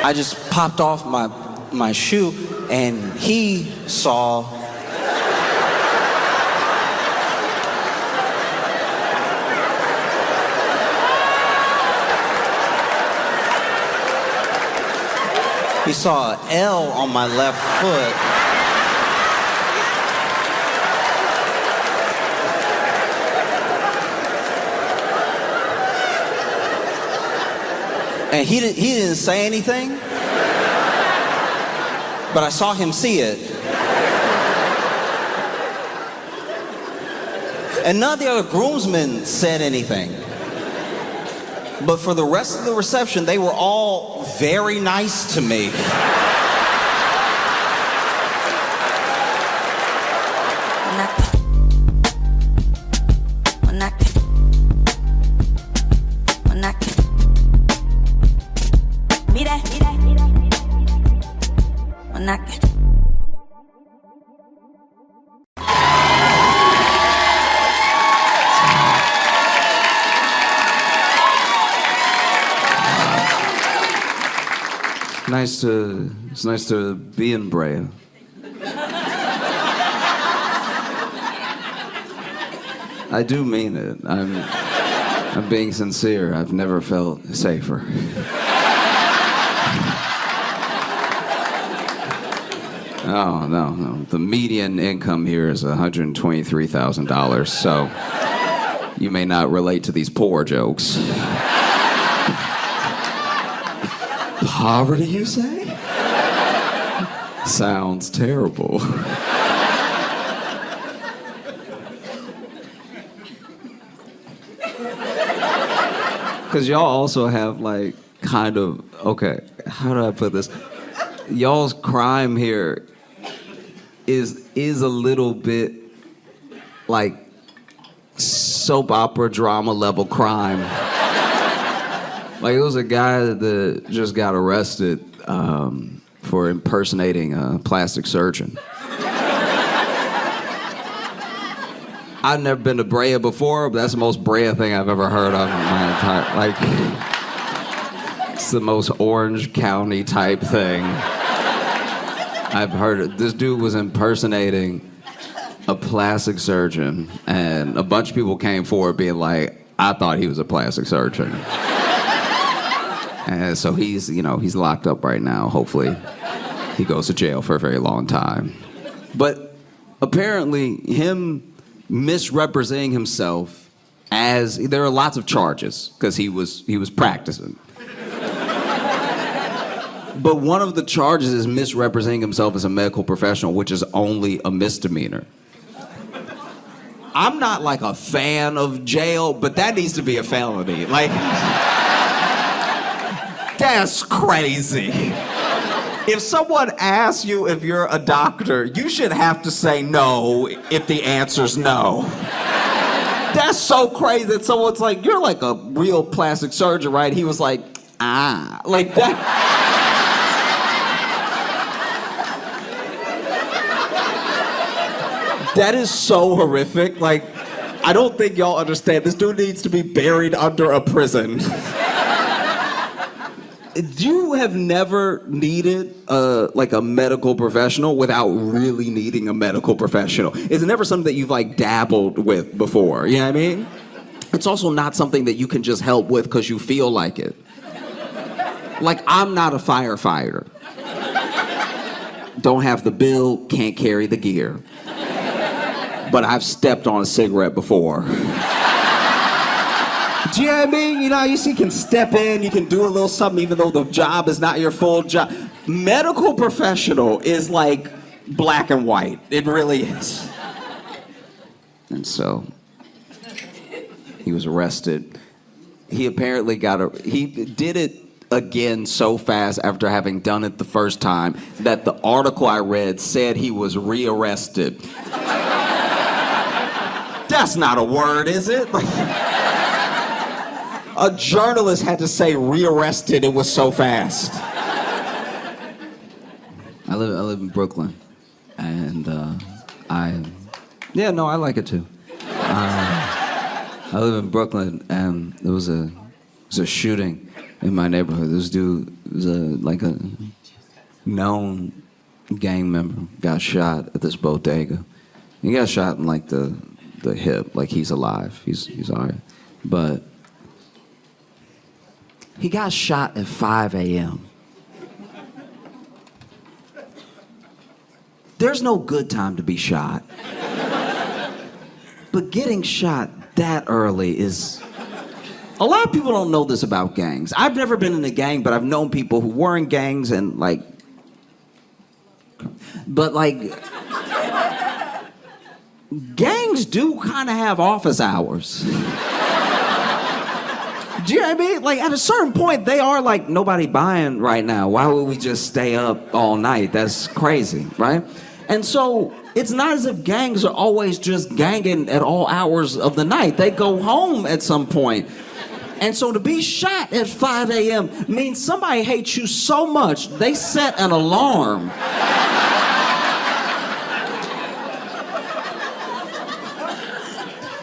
I just popped off my shoe, and he saw an L on my left foot. And he didn't say anything, but I saw him see it. And none of the other groomsmen said anything. But for the rest of the reception, they were all very nice to me. It's nice to be in Brea. I do mean it. I'm being sincere. I've never felt safer. Oh, no. The median income here is $123,000, so you may not relate to these poor jokes. Poverty, you say? Sounds terrible. Because y'all also have, like, kind of, okay, how do I put this? Y'all's crime here is a little bit like soap opera drama level crime. Like, it was a guy that just got arrested for impersonating a plastic surgeon. I've never been to Brea before, but that's the most Brea thing I've ever heard of in my entire, like, it's the most Orange County type thing I've heard of. This dude was impersonating a plastic surgeon, and a bunch of people came forward being like, I thought he was a plastic surgeon. And so he's locked up right now. Hopefully he goes to jail for a very long time. But apparently him misrepresenting himself as, there are lots of charges because he was practicing. But one of the charges is misrepresenting himself as a medical professional, which is only a misdemeanor. I'm not like a fan of jail, but that needs to be a felony. Like, that's crazy. If someone asks you if you're a doctor, you should have to say no if the answer's no. That's so crazy that someone's like, you're like a real plastic surgeon, right? He was like, ah. Like that. That is so horrific. Like, I don't think y'all understand. This dude needs to be buried under a prison. You have never needed like a medical professional without really needing a medical professional. It's never something that you've like dabbled with before. You know what I mean? It's also not something that you can just help with because you feel like it. Like, I'm not a firefighter. Don't have the bill, can't carry the gear. But I've stepped on a cigarette before. Do you know what I mean? You know, you can step in, you can do a little something even though the job is not your full job. Medical professional is like black and white. It really is. And so he was arrested. He apparently he did it again so fast after having done it the first time that the article I read said he was rearrested. That's not a word, is it? A journalist had to say rearrested, it was so fast. I live in Brooklyn, and I like it too. I live in Brooklyn, and there was a shooting in my neighborhood. This dude was a known gang member, got shot at this bodega. He got shot in like the hip, like he's alive, he's all right. But he got shot at 5 a.m. There's no good time to be shot. But getting shot that early is... A lot of people don't know this about gangs. I've never been in a gang, but I've known people who were in gangs and like... But like... Gangs do kind of have office hours. Do you know what I mean? Like, at a certain point, they are like, nobody buying right now. Why would we just stay up all night? That's crazy, right? And so, it's not as if gangs are always just ganging at all hours of the night. They go home at some point. And so to be shot at 5 a.m. means somebody hates you so much, they set an alarm.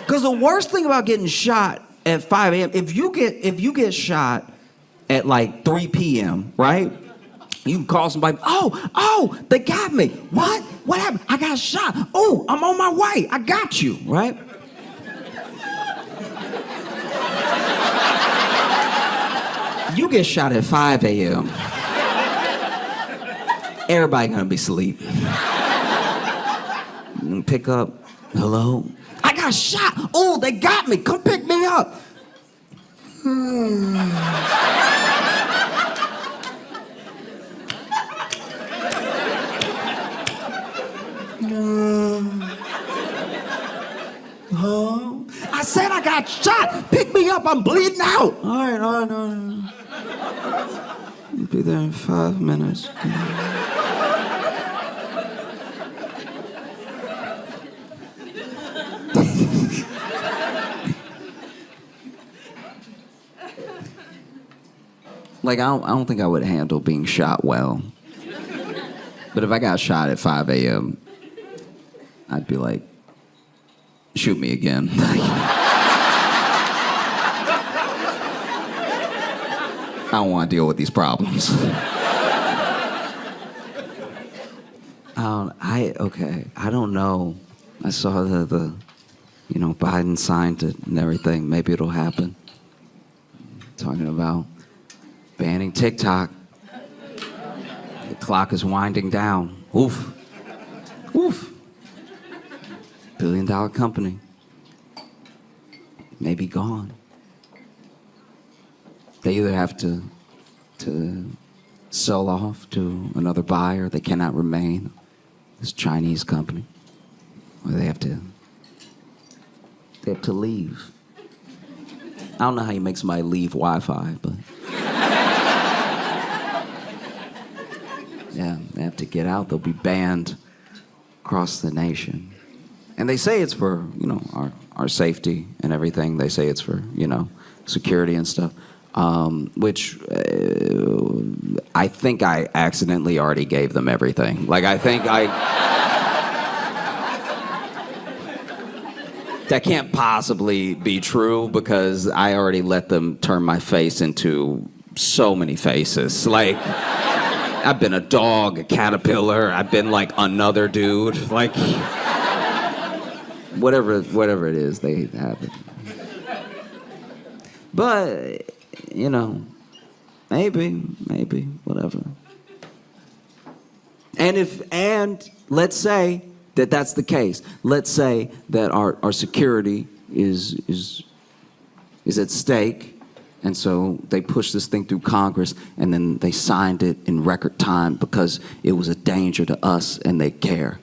Because the worst thing about getting shot at 5 a.m., if you get shot at like 3 p.m., right? You can call somebody, oh, they got me. What? What happened? I got shot. Oh, I'm on my way. I got you, right? You get shot at 5 a.m. Everybody gonna be asleep. Pick up, hello? I got shot. Oh, they got me. Come pick me up. I said I got shot. Pick me up. I'm bleeding out. All right. I'll be there in 5 minutes. Like, I don't think I would handle being shot well. But if I got shot at 5 a.m., I'd be like, shoot me again. I don't want to deal with these problems. I don't know. I saw the Biden signed it and everything. Maybe it'll happen. Talking about banning TikTok. The clock is winding down. Oof. Oof. $1 billion company. Maybe gone. They either have to sell off to another buyer. They cannot remain this Chinese company. Or they have to leave. I don't know how you make somebody leave Wi-Fi, but... Yeah, they have to get out. They'll be banned across the nation. And they say it's for, our safety and everything. They say it's for, security and stuff. Which I think I accidentally already gave them everything. Like, I think that can't possibly be true because I already let them turn my face into so many faces. Like, I've been a dog, a caterpillar. I've been like another dude. Like, whatever it is, they have it. But, maybe, whatever. And let's say that that's the case. Let's say that our security is at stake. And so they pushed this thing through Congress, and then they signed it in record time because it was a danger to us and they care.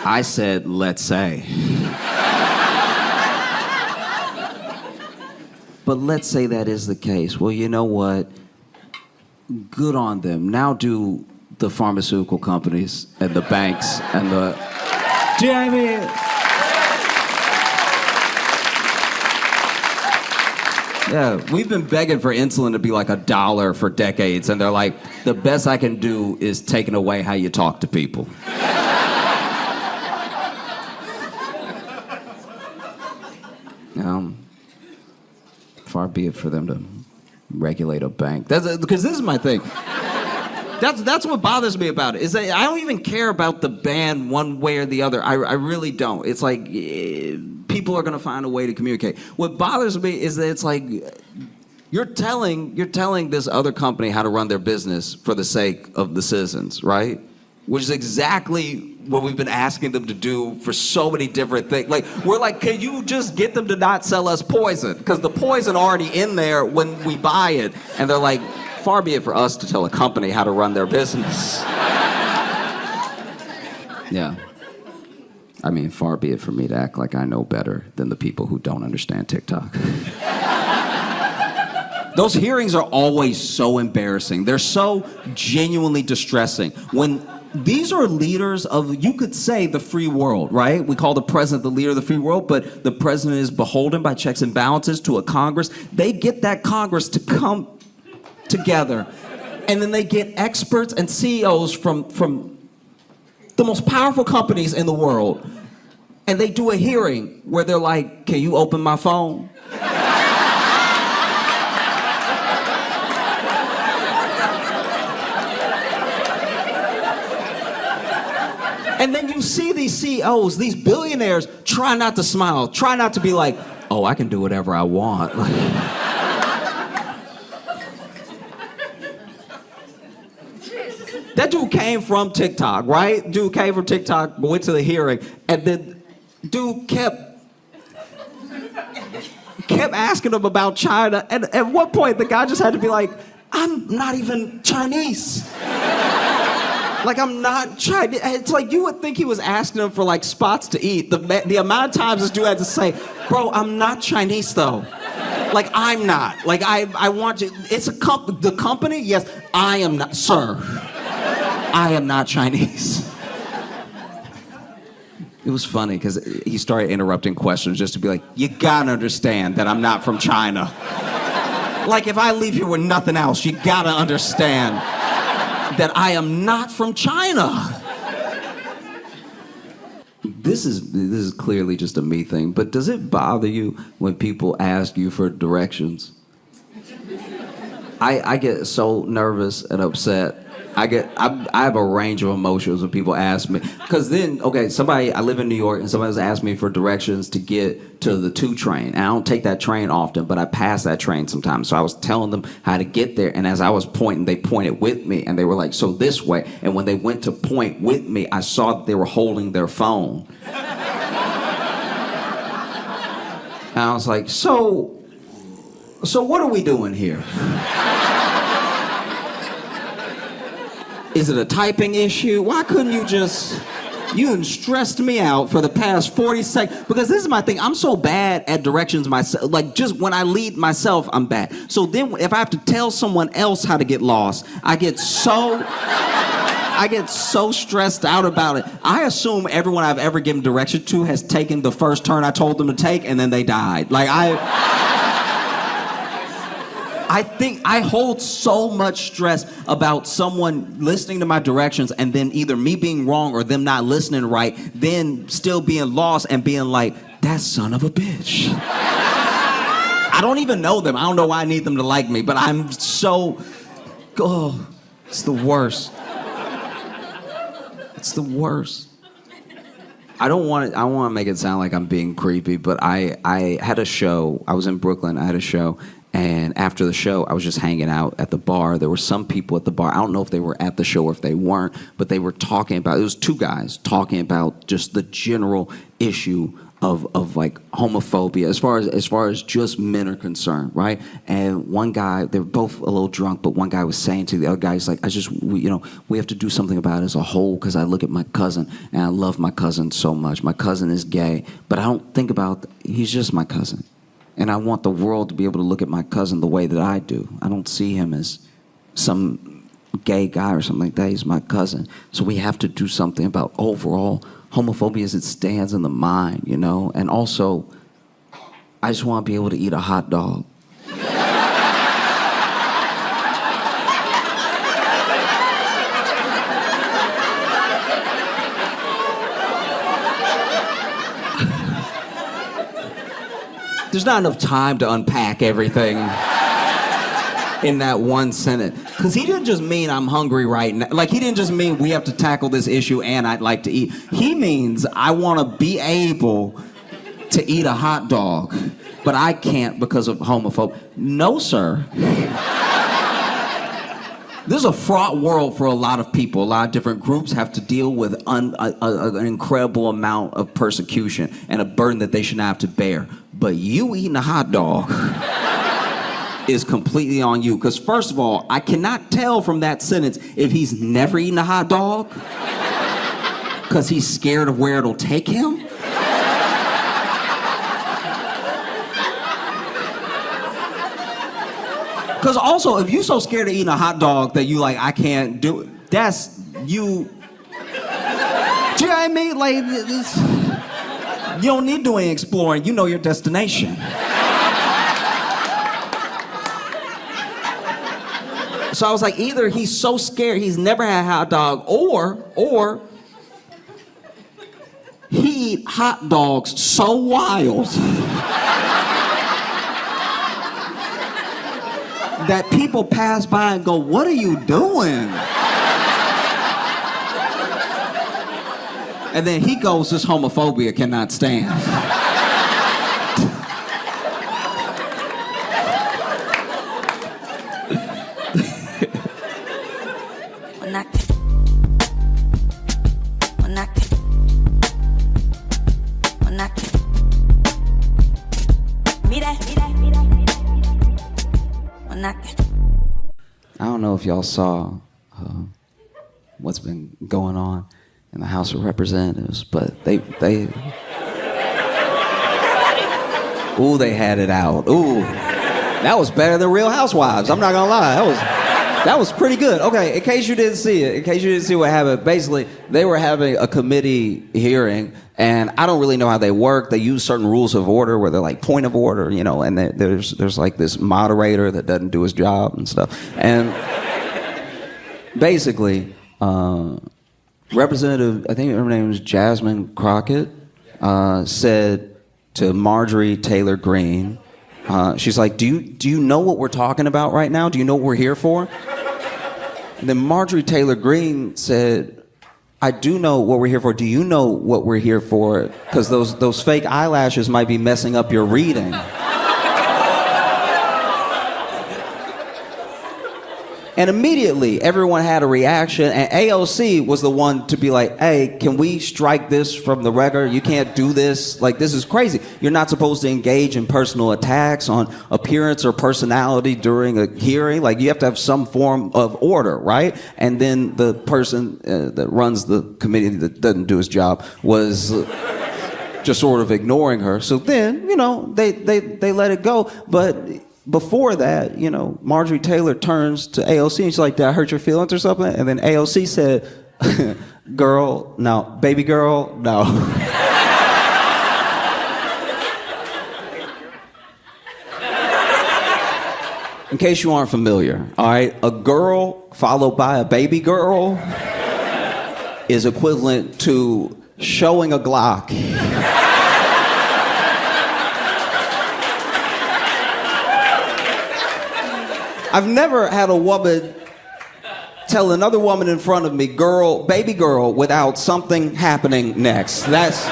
I said, let's say. But let's say that is the case. Well, you know what? Good on them. Now do the pharmaceutical companies and the banks and the... Do you know what I mean? Yeah, we've been begging for insulin to be like $1 for decades, and they're like, the best I can do is taking away how you talk to people. Far be it for them to regulate a bank. Because this is my thing. That's what bothers me about it, is that I don't even care about the ban one way or the other. I really don't. It's like people are going to find a way to communicate. What bothers me is that it's like you're telling this other company how to run their business for the sake of the citizens, right? Which is exactly what we've been asking them to do for so many different things. Like, we're like, can you just get them to not sell us poison? Because the poison already in there when we buy it. And they're like, far be it for us to tell a company how to run their business. Yeah. I mean, far be it for me to act like I know better than the people who don't understand TikTok. Those hearings are always so embarrassing. They're so genuinely distressing. When these are leaders of, you could say, the free world, right? We call the president the leader of the free world, but the president is beholden by checks and balances to a Congress. They get that Congress to come together, and then they get experts and CEOs from the most powerful companies in the world, and they do a hearing where they're like, can you open my phone? And then you see these CEOs, these billionaires, try not to smile, try not to be like, oh, I can do whatever I want. That dude came from TikTok, right? Dude came from TikTok, went to the hearing, and then dude kept asking him about China. And at one point, the guy just had to be like, I'm not even Chinese. Like, I'm not Chinese. It's like you would think he was asking him for, like, spots to eat. The amount of times this dude had to say, bro, I'm not Chinese, though. Like, I'm not. Like, I want you. It's the company? Yes, I am not. Sir, I am not Chinese. It was funny because he started interrupting questions just to be like, you gotta understand that I'm not from China. Like, if I leave here with nothing else, you gotta understand that I am not from China. This is clearly just a me thing, but does it bother you when people ask you for directions? I get so nervous and upset. I have a range of emotions when people ask me. Because then, okay, I live in New York, and somebody's asked me for directions to get to the 2 train. And I don't take that train often, but I pass that train sometimes. So I was telling them how to get there, and as I was pointing, they pointed with me, and they were like, so this way. And when they went to point with me, I saw that they were holding their phone. And I was like, so what are we doing here? Is it a typing issue? Why couldn't you just... You stressed me out for the past 40 seconds. Because this is my thing. I'm so bad at directions myself. Like, just when I lead myself, I'm bad. So then if I have to tell someone else how to get lost, I get so stressed out about it. I assume everyone I've ever given direction to has taken the first turn I told them to take, and then they died. Like, I think I hold so much stress about someone listening to my directions and then either me being wrong or them not listening right, then still being lost and being like, that son of a bitch. I don't even know them. I don't know why I need them to like me, but I'm so... Oh, it's the worst. It's the worst. I don't want to make it sound like I'm being creepy, but I had a show. I was in Brooklyn. I had a show. And after the show, I was just hanging out at the bar. There were some people at the bar. I don't know if they were at the show or if they weren't, but they were talking about, it was 2 guys talking about just the general issue of like homophobia as far as just men are concerned, right? And one guy, they're both a little drunk, but one guy was saying to the other guy, he's like, we have to do something about it as a whole, because I look at my cousin and I love my cousin so much. My cousin is gay, but I don't think about, he's just my cousin. And I want the world to be able to look at my cousin the way that I do. I don't see him as some gay guy or something like that. He's my cousin. So we have to do something about overall homophobia as it stands in the mind, you know? And also, I just want to be able to eat a hot dog. There's not enough time to unpack everything in that one sentence. Because he didn't just mean I'm hungry right now. Like, he didn't just mean we have to tackle this issue and I'd like to eat. He means I want to be able to eat a hot dog, but I can't because of homophobia. No, sir. This is a fraught world for a lot of people. A lot of different groups have to deal with an incredible amount of persecution and a burden that they should not have to bear. But you eating a hot dog is completely on you. Because first of all, I cannot tell from that sentence if he's never eaten a hot dog because he's scared of where it'll take him. Because also, if you're so scared of eating a hot dog that you like, I can't do it, that's you. Do you know what I mean? Like, you don't need to do any exploring. You know your destination. So I was like, either he's so scared he's never had a hot dog, or he eat hot dogs so wild that people pass by and go, what are you doing? And then he goes, this homophobia cannot stand. I don't know if y'all saw what's been going on in the House of Representatives, but they had it out. Ooh, that was better than Real Housewives. I'm not gonna lie, that was pretty good. Okay, in case you didn't see what happened, basically they were having a committee hearing, and I don't really know how they work. They use certain rules of order where they're like point of order, you know, and there's like this moderator that doesn't do his job and stuff. And basically, Representative, I think her name was Jasmine Crockett, said to Marjorie Taylor Greene, she's like, do you know what we're talking about right now? Do you know what we're here for? And then Marjorie Taylor Greene said, I do know what we're here for. Do you know what we're here for? Because those fake eyelashes might be messing up your reading. And immediately, everyone had a reaction, and AOC was the one to be like, hey, can we strike this from the record? You can't do this. Like, this is crazy. You're not supposed to engage in personal attacks on appearance or personality during a hearing. Like, you have to have some form of order, right? And then the person that runs the committee that doesn't do his job was just sort of ignoring her. So then, you know, they let it go. But before that, you know, Marjorie Taylor turns to AOC and she's like, did I hurt your feelings or something? And then AOC said, girl, no. Baby girl, no. In case you aren't familiar, all right, a girl followed by a baby girl is equivalent to showing a Glock. I've never had a woman tell another woman in front of me, girl, baby girl, without something happening next. That's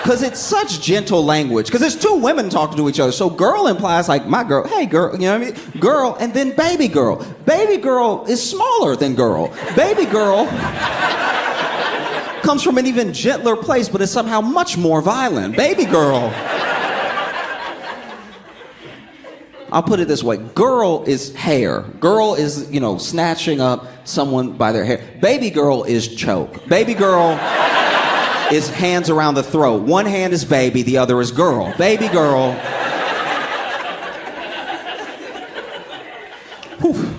because it's such gentle language. Because it's two women talking to each other. So girl implies like my girl, hey girl, you know what I mean? Girl, and then baby girl. Baby girl is smaller than girl. Baby girl comes from an even gentler place, but is somehow much more violent. Baby girl. I'll put it this way. Girl is hair. Girl is, snatching up someone by their hair. Baby girl is choke. Baby girl is hands around the throat. One hand is baby, the other is girl. Baby girl. Whew.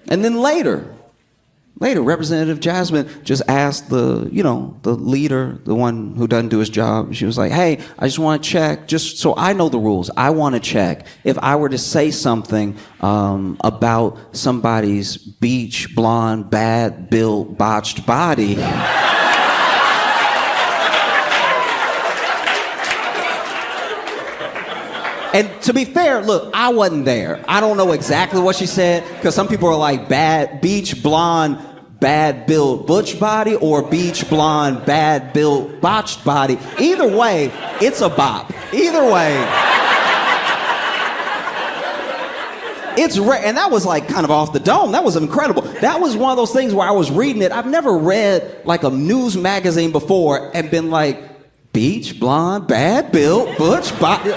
And then later, Representative Jasmine just asked the leader, the one who doesn't do his job. She was like, hey, I just want to check, just so I know the rules. I want to check if I were to say something about somebody's beach, blonde, bad built, botched body. And to be fair, look, I wasn't there. I don't know exactly what she said, because some people are like, bad beach blonde, bad built butch body, or beach blonde, bad built botched body. Either way, it's a bop. Either way. It's and that was like kind of off the dome. That was incredible. That was one of those things where I was reading it. I've never read like a news magazine before and been like, beach blonde, bad built butch body.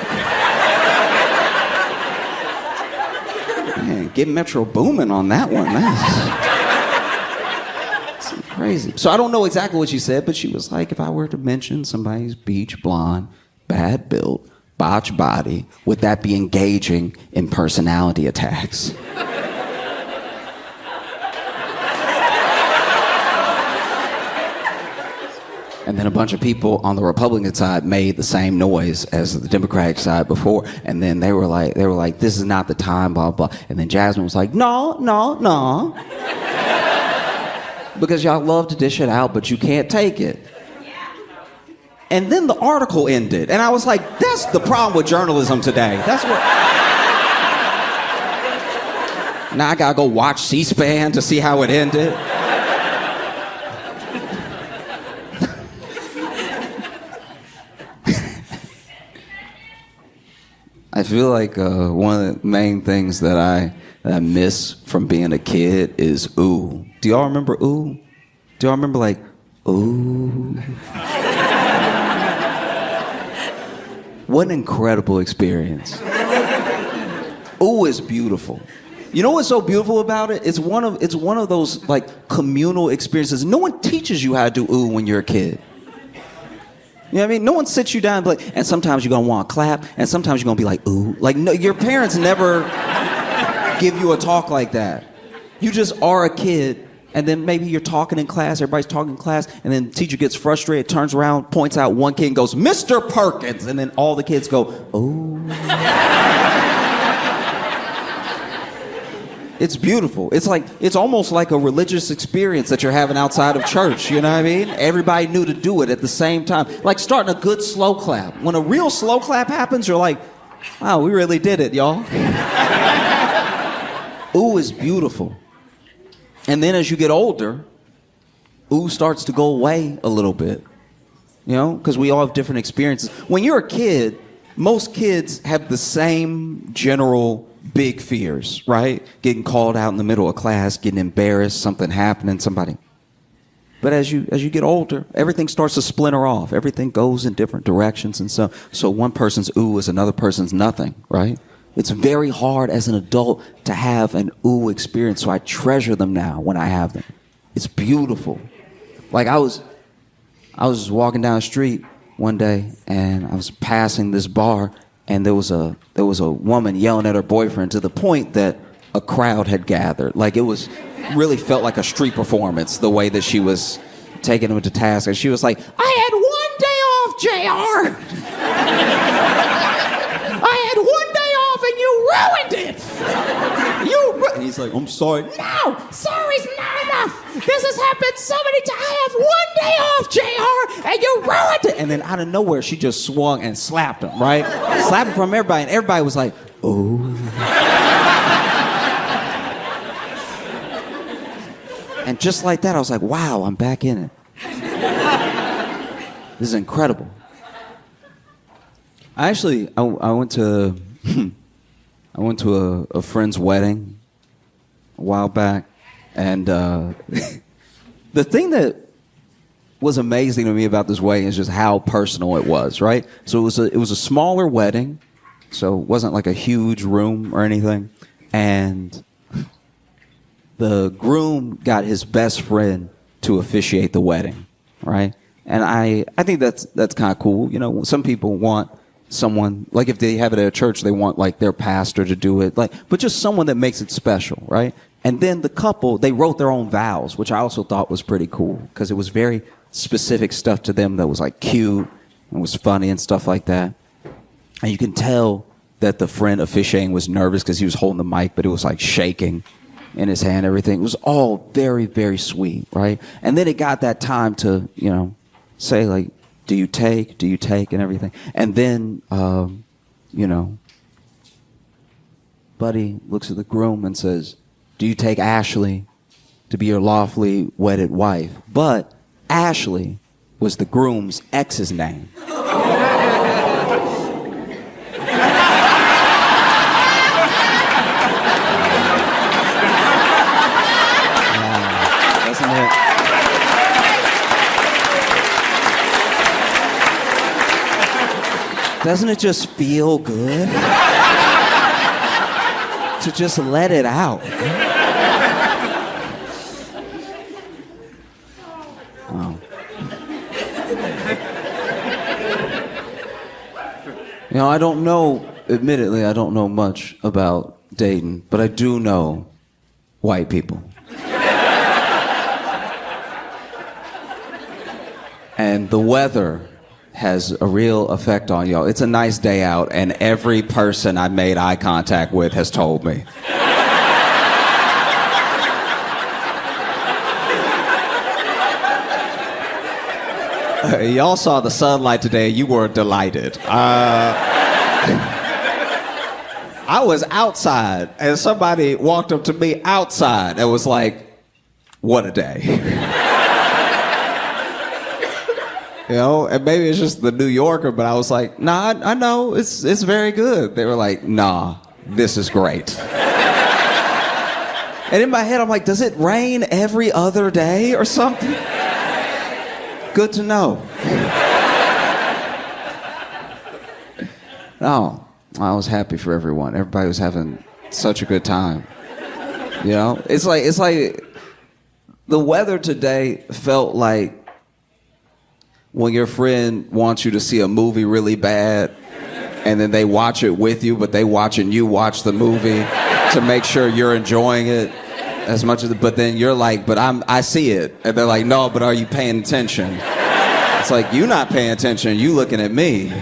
Man, get Metro Boomin on that one. That's crazy. So I don't know exactly what she said, but she was like, if I were to mention somebody's beach blonde, bad built, botched body, would that be engaging in personality attacks? And then a bunch of people on the Republican side made the same noise as the Democratic side before. And then they were like, this is not the time, blah, blah. And then Jasmine was like, no. Because y'all love to dish it out, but you can't take it. And then the article ended. And I was like, that's the problem with journalism today. That's what... Now I gotta go watch C-SPAN to see how it ended. I feel like one of the main things that I miss from being a kid is ooh. Do y'all remember ooh? Do y'all remember like ooh? What an incredible experience. Ooh is beautiful. You know what's so beautiful about it? It's one of those like communal experiences. No one teaches you how to do ooh when you're a kid. You know what I mean? No one sits you down and be like, and sometimes you're gonna want to clap, and sometimes you're gonna be like, ooh. Like, no, your parents never give you a talk like that. You just are a kid, and then maybe you're talking in class, everybody's talking in class, and then the teacher gets frustrated, turns around, points out one kid and goes, Mr. Perkins, and then all the kids go, ooh. It's beautiful. It's almost like a religious experience that you're having outside of church, you know what I mean? Everybody knew to do it at the same time. Like starting a good slow clap. When a real slow clap happens, you're like, wow, we really did it, y'all. Ooh is beautiful. And then as you get older, ooh starts to go away a little bit. You know, because we all have different experiences. When you're a kid, most kids have the same general big fears, right? Getting called out in the middle of class, getting embarrassed, something happening, somebody. But as you get older, everything starts to splinter off. Everything goes in different directions, and so one person's ooh is another person's nothing, right? It's very hard as an adult to have an ooh experience, so I treasure them now when I have them. It's beautiful. Like I was walking down the street one day, and I was passing this bar, and there was a woman yelling at her boyfriend to the point that a crowd had gathered. Like really felt like a street performance, the way that she was taking him to task. And she was like, I had 1 day off, JR. I had 1 day off and you ruined it. And he's like, I'm sorry. No, sorry's not enough. This has happened so many times. I have 1 day off, JR, and you ruined it. And then out of nowhere, she just swung and slapped him, right? Slapped him from everybody, and everybody was like, ooh. And just like that, I was like, wow, I'm back in it. This is incredible. I went to a friend's wedding a while back, and the thing that was amazing to me about this wedding is just how personal it was, right? So it was a smaller wedding, so it wasn't like a huge room or anything, and the groom got his best friend to officiate the wedding, right? And I think that's kind of cool. You know, some people want someone, like if they have it at a church, they want like their pastor to do it, like, but just someone that makes it special, right? And then the couple, they wrote their own vows, which I also thought was pretty cool because it was very specific stuff to them that was like cute and was funny and stuff like that. And you can tell that the friend officiating was nervous because he was holding the mic, but it was like shaking in his hand, everything. It was all very, very sweet, right? And then it got that time to, you know, say like, do you take, and everything. And then, you know, Buddy looks at the groom and says, do you take Ashley to be your lawfully wedded wife? But Ashley was the groom's ex's name. Doesn't it? Doesn't it just feel good to just let it out? You know, I don't know, admittedly, I don't know much about dating, but I do know white people. And the weather has a real effect on y'all. It's a nice day out, and every person I made eye contact with has told me. Y'all saw the sunlight today. You were delighted. I was outside, and somebody walked up to me outside and was like, what a day. You know, and maybe it's just the New Yorker, but I was like, nah, I know, it's very good. They were like, nah, this is great. And in my head, I'm like, does it rain every other day or something? Good to know. No, I was happy for everyone. Everybody was having such a good time. You know, it's like the weather today felt like when your friend wants you to see a movie really bad, and then they watch it with you, but they watching you watch the movie to make sure you're enjoying it as much as. But then you're like, but I see it, and they're like, no, but are you paying attention? It's like, you not paying attention, you looking at me.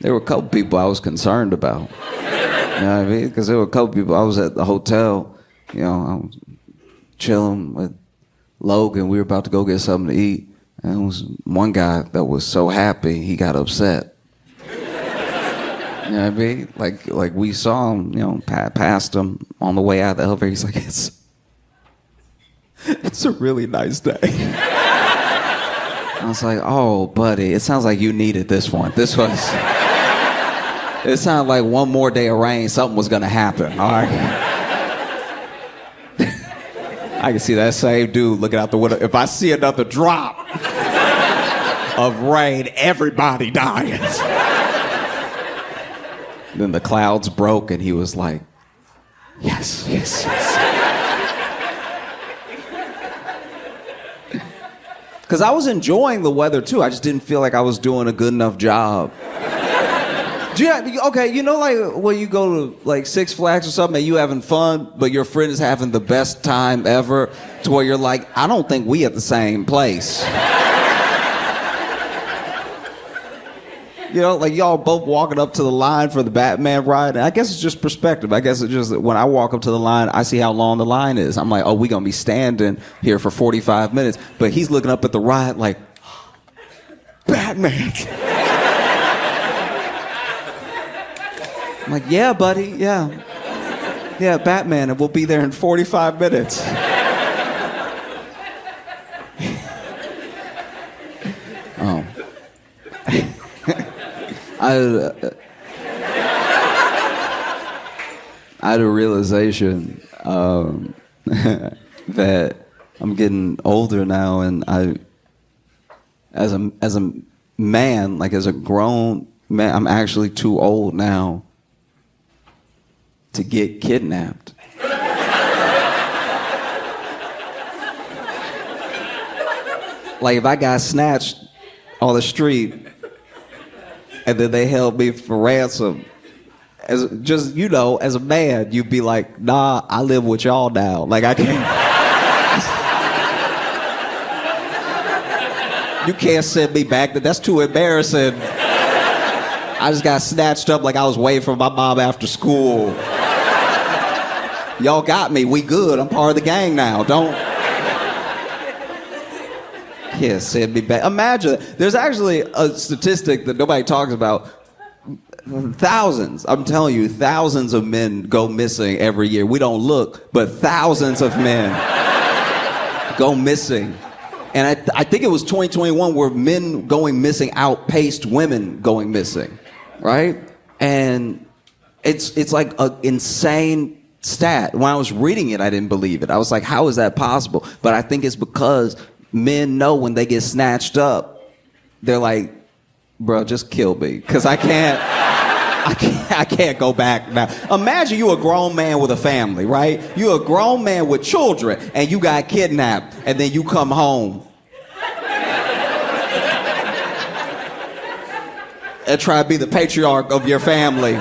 There were a couple people I was concerned about. You know what I mean? Because there were a couple people. I was at the hotel, you know, I was chilling with Logan. We were about to go get something to eat. And there was one guy that was so happy, he got upset. You know what I mean? Like we saw him, you know, past him on the way out of the elevator. He's like, it's a really nice day. I was like, oh, buddy, it sounds like you needed this one. This was... It sounded like one more day of rain, something was gonna happen, all right? I can see that same dude looking out the window. If I see another drop of rain, everybody dying. Then the clouds broke and he was like, yes, yes, yes. Because I was enjoying the weather too. I just didn't feel like I was doing a good enough job. Okay, you know, like when you go to like Six Flags or something and you having fun, but your friend is having the best time ever, to where you're like, I don't think we at the same place. You know, like y'all both walking up to the line for the Batman ride. And I guess it's just perspective. I guess it's just that when I walk up to the line, I see how long the line is. I'm like, oh, we gonna be standing here for 45 minutes. But he's looking up at the ride like, Batman. I'm like, yeah, buddy, yeah. Yeah, Batman, and we'll be there in 45 minutes. Oh. I had a realization that I'm getting older now, and as a man, like as a grown man, I'm actually too old now to get kidnapped. Like if I got snatched on the street and then they held me for ransom, as a man, you'd be like, nah, I live with y'all now. Like I can't. You can't send me back. That's too embarrassing. I just got snatched up like I was waiting for my mom after school. Y'all got me. We good. I'm part of the gang now. Don't. Yeah, send me back. Imagine, there's actually a statistic that nobody talks about. Thousands, I'm telling you, thousands of men go missing every year. We don't look, but thousands of men go missing. And I think it was 2021 where men going missing outpaced women going missing, right? And it's like an insane stat. When I was reading it, I didn't believe it. I was like, how is that possible? But I think it's because men know when they get snatched up, they're like, bro, just kill me, because I can't go back now. Imagine you a grown man with a family, right? You a grown man with children, and you got kidnapped, and then you come home and try to be the patriarch of your family,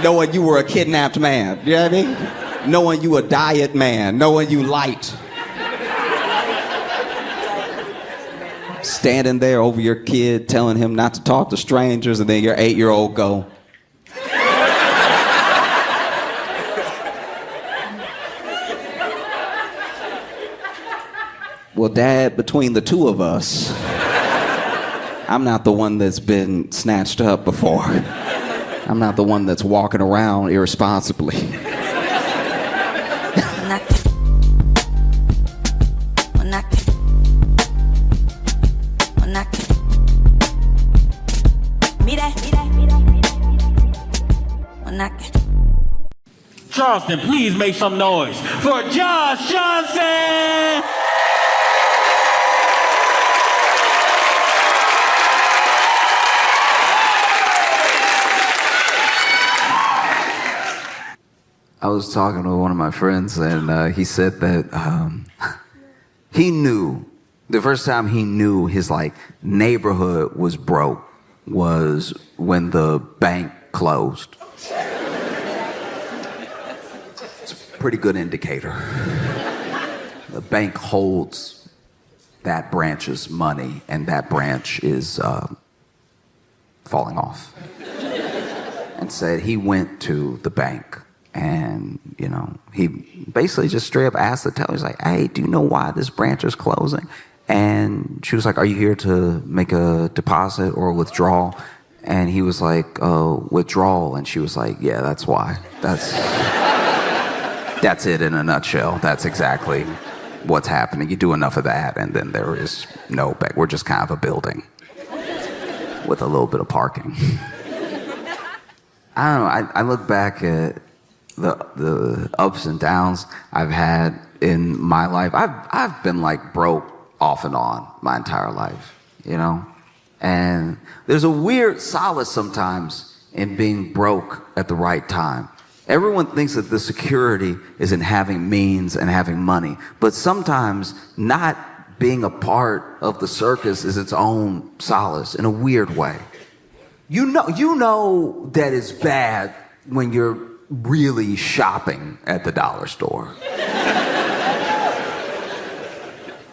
knowing you were a kidnapped man. You know what I mean? Knowing you a diet man, knowing you light. Standing there over your kid, telling him not to talk to strangers, and then your 8-year-old go, well, Dad, between the two of us, I'm not the one that's been snatched up before. I'm not the one that's walking around irresponsibly. Charleston, please make some noise for Josh Johnson! I was talking to one of my friends, and he said that he knew, the first time he knew his neighborhood was broke was when the bank closed. It's a pretty good indicator. The bank holds that branch's money, and that branch is falling off. And said he went to the bank, and he basically just straight up asked the teller, he's like, hey, do you know why this branch is closing? And she was like, are you here to make a deposit or a withdrawal? And he was like, withdrawal. And she was like, yeah, that's why. That's it in a nutshell. That's exactly what's happening. You do enough of that, and then there is no bank. We're just kind of a building with a little bit of parking. I don't know. I look back at the ups and downs I've had in my life. I've been broke off and on my entire life, and there's a weird solace sometimes in being broke at the right time. Everyone thinks that the security is in having means and having money, but sometimes not being a part of the circus is its own solace in a weird way. You know that it's bad when you're really shopping at the dollar store.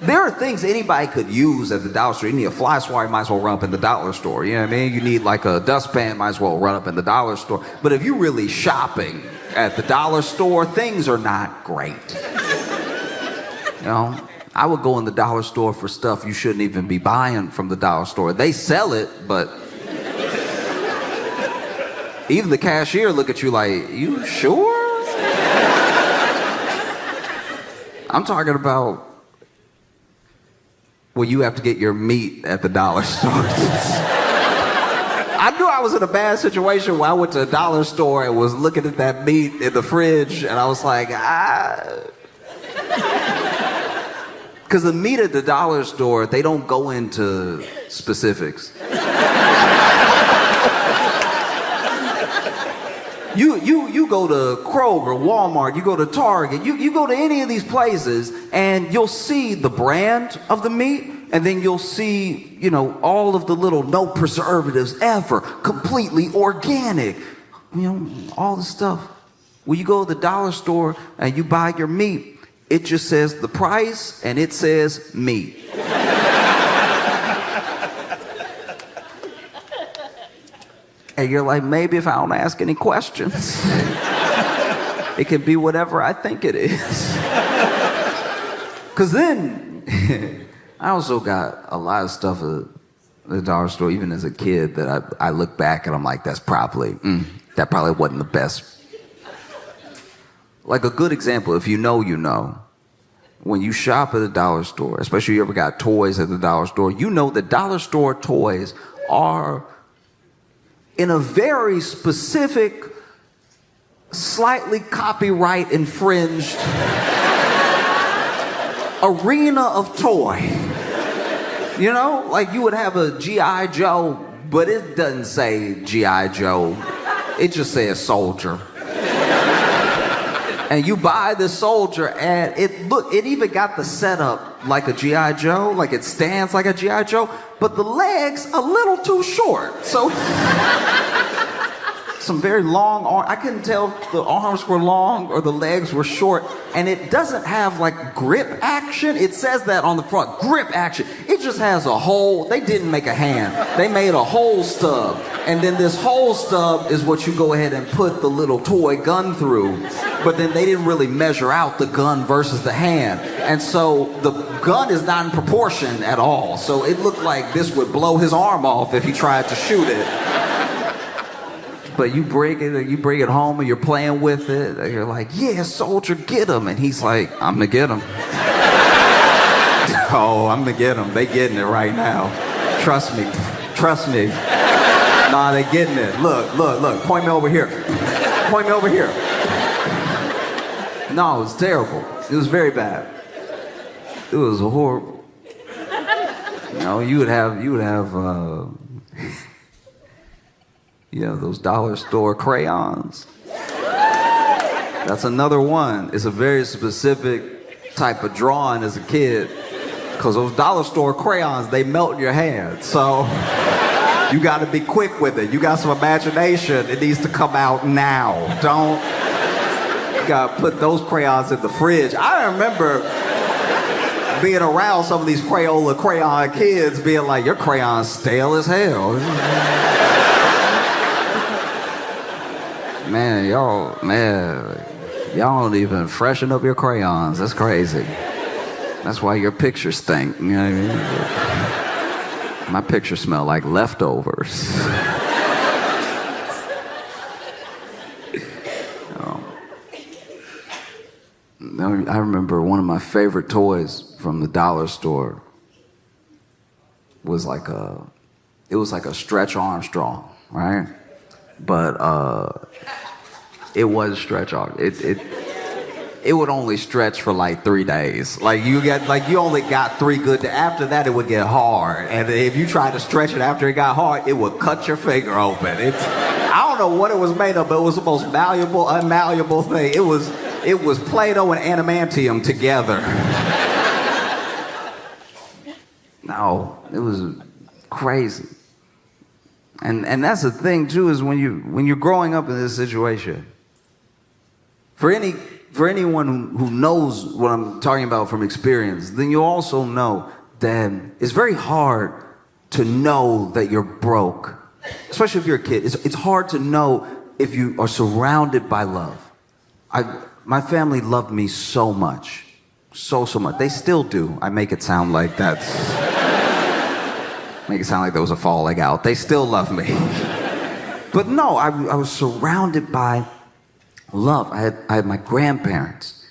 There are things anybody could use at the dollar store. You need a fly swatter, you might as well run up in the dollar store. You know what I mean? You need a dustpan, might as well run up in the dollar store. But if you're really shopping at the dollar store, things are not great. I would go in the dollar store for stuff you shouldn't even be buying from the dollar store. They sell it, but even the cashier look at you like, you sure? I'm talking about when you have to get your meat at the dollar store. I knew I was in a bad situation when I went to a dollar store and was looking at that meat in the fridge, and I was like, Because the meat at the dollar store, they don't go into specifics. You go to Kroger, Walmart, you go to Target, you go to any of these places, and you'll see the brand of the meat, and then you'll see, all of the little no preservatives ever, completely organic, all the stuff. When you go to the dollar store and you buy your meat, it just says the price and it says meat. And you're like, maybe if I don't ask any questions, it can be whatever I think it is. Because then, I also got a lot of stuff at the dollar store, even as a kid, that I look back and I'm like, that probably wasn't the best. Like a good example, if you know, when you shop at a dollar store, especially if you ever got toys at the dollar store, you know that dollar store toys are in a very specific, slightly copyright infringed arena of toy. Like you would have a G.I. Joe, but it doesn't say G.I. Joe. It just says soldier. And you buy this soldier, and it even got the setup like a G.I. Joe, like it stands like a G.I. Joe, but the legs a little too short. So some very long arms. I couldn't tell if the arms were long or the legs were short, and it doesn't have like grip action. It says that on the front, grip action. It just has a hole. They didn't make a hand. They made a hole stub, and then this hole stub is what you go ahead and put the little toy gun through. But then they didn't really measure out the gun versus the hand. And so the gun is not in proportion at all. So it looked like this would blow his arm off if he tried to shoot it. But you bring it home and you're playing with it. And you're like, yeah, soldier, get him. And he's like, I'm gonna get him. Oh, I'm gonna get him. They getting it right now. Trust me. Nah, they getting it. Look. Point me over here. No, it was terrible. It was very bad. It was horrible. You would have those dollar store crayons. That's another one. It's a very specific type of drawing as a kid, because those dollar store crayons, they melt in your hand. So you got to be quick with it. You got some imagination. It needs to come out now. You got to put those crayons in the fridge. I remember being around some of these crayon kids being like, your crayon's stale as hell. Y'all don't even freshen up your crayons. That's crazy. That's why your pictures stink. You know what I mean? My pictures smell like leftovers. I remember one of my favorite toys from the dollar store was like a Stretch Armstrong, right? But it was Stretch Arm. It would only stretch for like 3 days. Like you only got 3 good. After that, it would get hard. And if you tried to stretch it after it got hard, it would cut your finger open. I don't know what it was made of, but it was the most malleable, unmalleable thing. It was Play-Doh and adamantium together. No, it was crazy. And that's the thing too, is when you're growing up in this situation, for anyone who knows what I'm talking about from experience, then you also know that it's very hard to know that you're broke, especially if you're a kid. It's hard to know if you are surrounded by love. My family loved me so much. So much. They still do. I make it sound like that. Make it sound like there was a falling out. They still love me. But no, I was surrounded by love. I had my grandparents,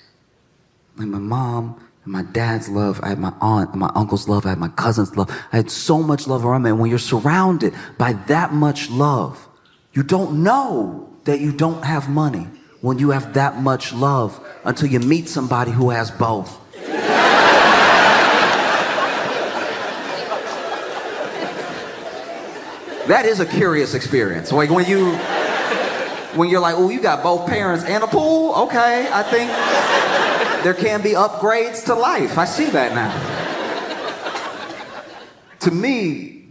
and my mom, and my dad's love, I had my aunt, my uncle's love, I had my cousin's love. I had so much love around me. And when you're surrounded by that much love, you don't know that you don't have money when you have that much love until you meet somebody who has both. That is a curious experience. Like when you're like, oh, you got both parents and a pool? Okay, I think there can be upgrades to life. I see that now. To me,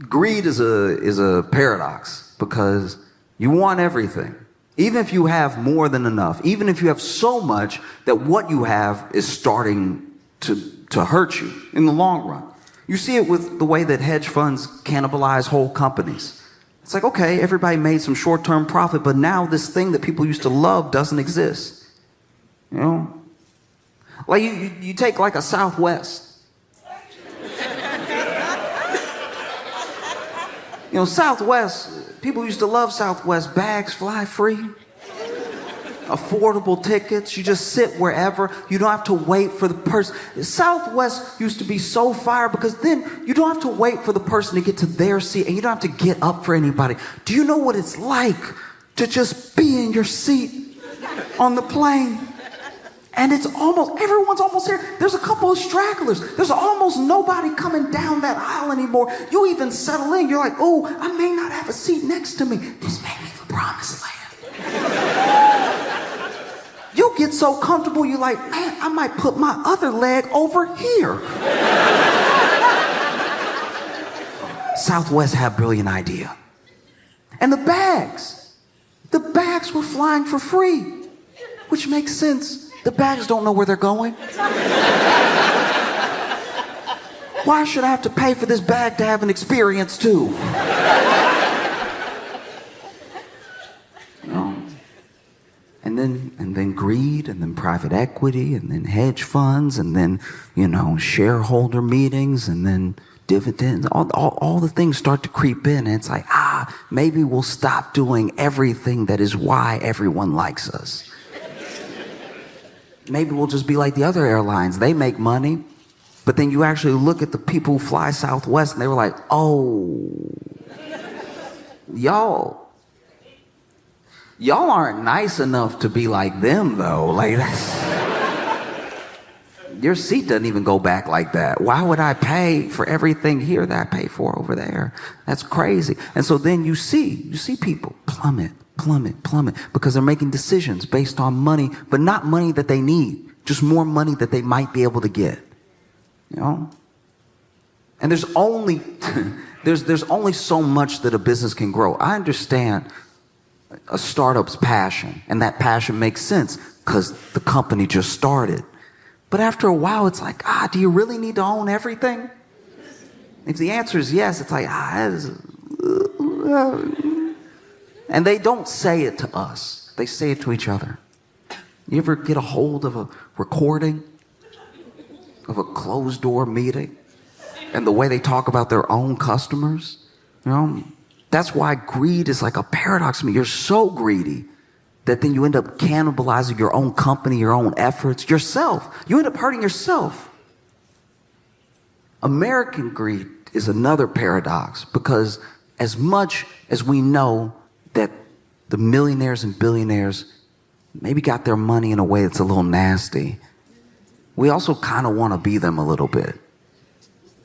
greed is a paradox because you want everything. Even if you have more than enough, even if you have so much that what you have is starting to hurt you in the long run. You see it with the way that hedge funds cannibalize whole companies. It's like, okay, everybody made some short-term profit, but now this thing that people used to love doesn't exist. You know? Like you take like a Southwest. You know, Southwest, people used to love Southwest. Bags fly free. Affordable tickets. You just sit wherever. You don't have to wait for the person. Southwest used to be so fire because then you don't have to wait for the person to get to their seat and you don't have to get up for anybody. Do you know what it's like to just be in your seat on the plane? And everyone's almost here. There's a couple of stragglers. There's almost nobody coming down that aisle anymore. You even settle in. You're like, oh, I may not have a seat next to me. This may be the promised land. You get so comfortable, you're like, man, I might put my other leg over here. Southwest had a brilliant idea. And the bags were flying for free, which makes sense. The bags don't know where they're going. Why should I have to pay for this bag to have an experience too? And then greed, and then private equity, and then hedge funds, and then, shareholder meetings, and then dividends. All the things start to creep in, and it's like, maybe we'll stop doing everything that is why everyone likes us. Maybe we'll just be like the other airlines. They make money, but then you actually look at the people who fly Southwest, and they were like, oh, y'all aren't nice enough to be like them, though. Like, your seat doesn't even go back like that. Why would I pay for everything here that I pay for over there? That's crazy. And so then you see people plummet, because they're making decisions based on money, but not money that they need, just more money that they might be able to get. You know? And there's only so much that a business can grow. I understand a startup's passion, and that passion makes sense because the company just started. But after a while, it's like, do you really need to own everything? If the answer is yes, it's like, and they don't say it to us. They say it to each other. You ever get a hold of a recording of a closed door meeting and the way they talk about their own customers? You know? That's why greed is like a paradox to me. You're so greedy that then you end up cannibalizing your own company, your own efforts, yourself. You end up hurting yourself. American greed is another paradox because as much as we know that the millionaires and billionaires maybe got their money in a way that's a little nasty, we also kind of want to be them a little bit.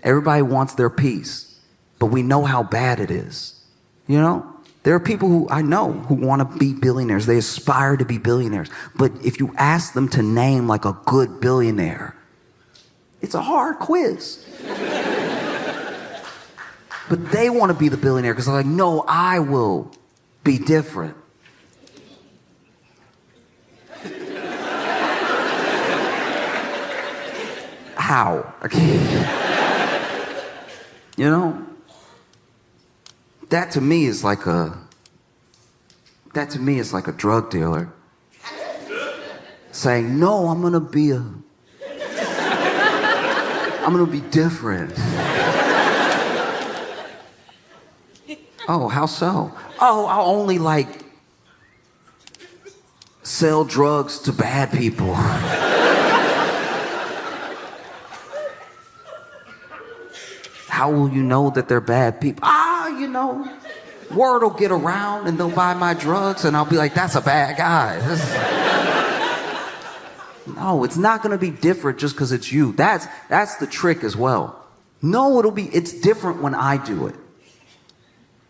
Everybody wants their piece, but we know how bad it is. You know, there are people who I know who want to be billionaires. They aspire to be billionaires. But if you ask them to name like a good billionaire, it's a hard quiz. But they want to be the billionaire because they're like, no, I will be different. How? You know? That to me is like a drug dealer saying, no, I'm gonna be different. Oh, how so? Oh, I'll only sell drugs to bad people. how will you know that they're bad people? Word will get around and they'll buy my drugs and I'll be like, that's a bad guy. No, it's not going to be different just because it's you. That's the trick as well. No, it's different when I do it.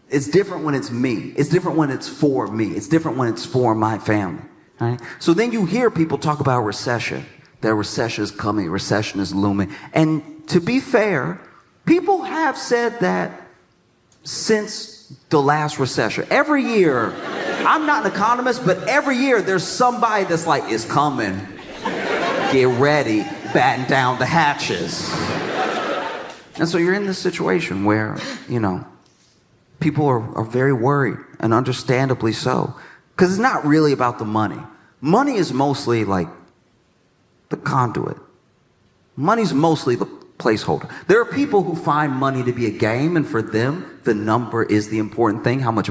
It's different when it's me. It's different when it's for me. It's different when it's for my family. Right? So then you hear people talk about recession. That recession is coming, recession is looming. And to be fair, people have said that since the last recession. Every year, I'm not an economist, but every year there's somebody that's like, it's coming. Get ready, batten down the hatches. And so you're in this situation where, people are very worried, and understandably so. Because it's not really about the money. Money is mostly like the conduit. Money's mostly the placeholder. There are people who find money to be a game, and for them, the number is the important thing. How much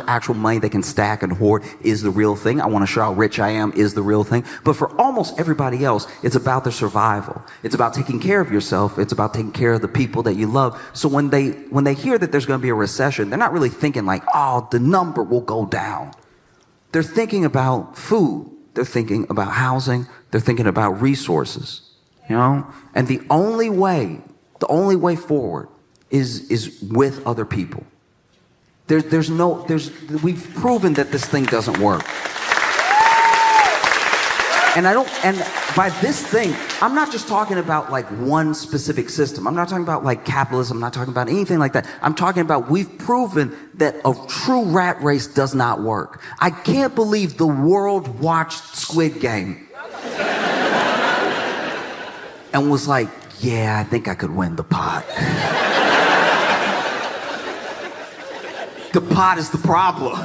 actual money they can stack and hoard is the real thing. I want to show how rich I am is the real thing. But for almost everybody else, it's about their survival. It's about taking care of yourself. It's about taking care of the people that you love. So when they hear that there's going to be a recession, they're not really thinking like, oh, the number will go down. They're thinking about food. They're thinking about housing. They're thinking about resources. And the only way forward is with other people. We've proven that this thing doesn't work. And by this thing, I'm not just talking about like one specific system. I'm not talking about like capitalism. I'm not talking about anything like that. I'm talking about we've proven that a true rat race does not work. I can't believe the world watched Squid Game and was like, yeah, I think I could win the pot. The pot is the problem.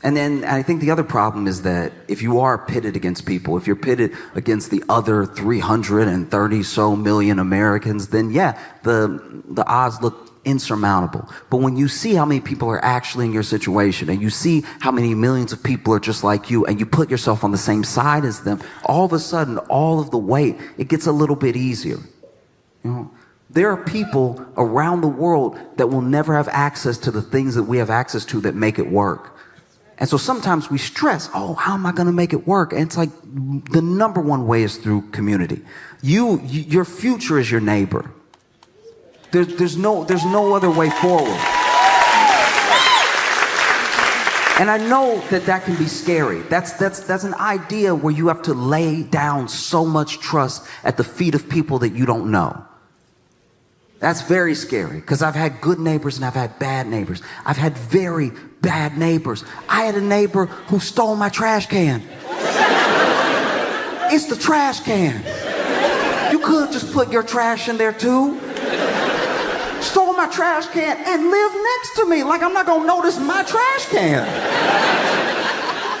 And then I think the other problem is that if you are pitted against people, if you're pitted against the other 330 so million Americans, then yeah, the odds look insurmountable. But when you see how many people are actually in your situation, and you see how many millions of people are just like you, and you put yourself on the same side as them, all of a sudden, all of the weight, it gets a little bit easier. There are people around the world that will never have access to the things that we have access to that make it work. And so sometimes we stress, oh, how am I going to make it work? And it's like the number one way is through community. Your future is your neighbor. There's no other way forward. And I know that can be scary. That's an idea where you have to lay down so much trust at the feet of people that you don't know. That's very scary, because I've had good neighbors and I've had bad neighbors. I've had very bad neighbors. I had a neighbor who stole my trash can. It's the trash can. You could just put your trash in there too. Stole my trash can and lived next to me. Like I'm not gonna notice my trash can.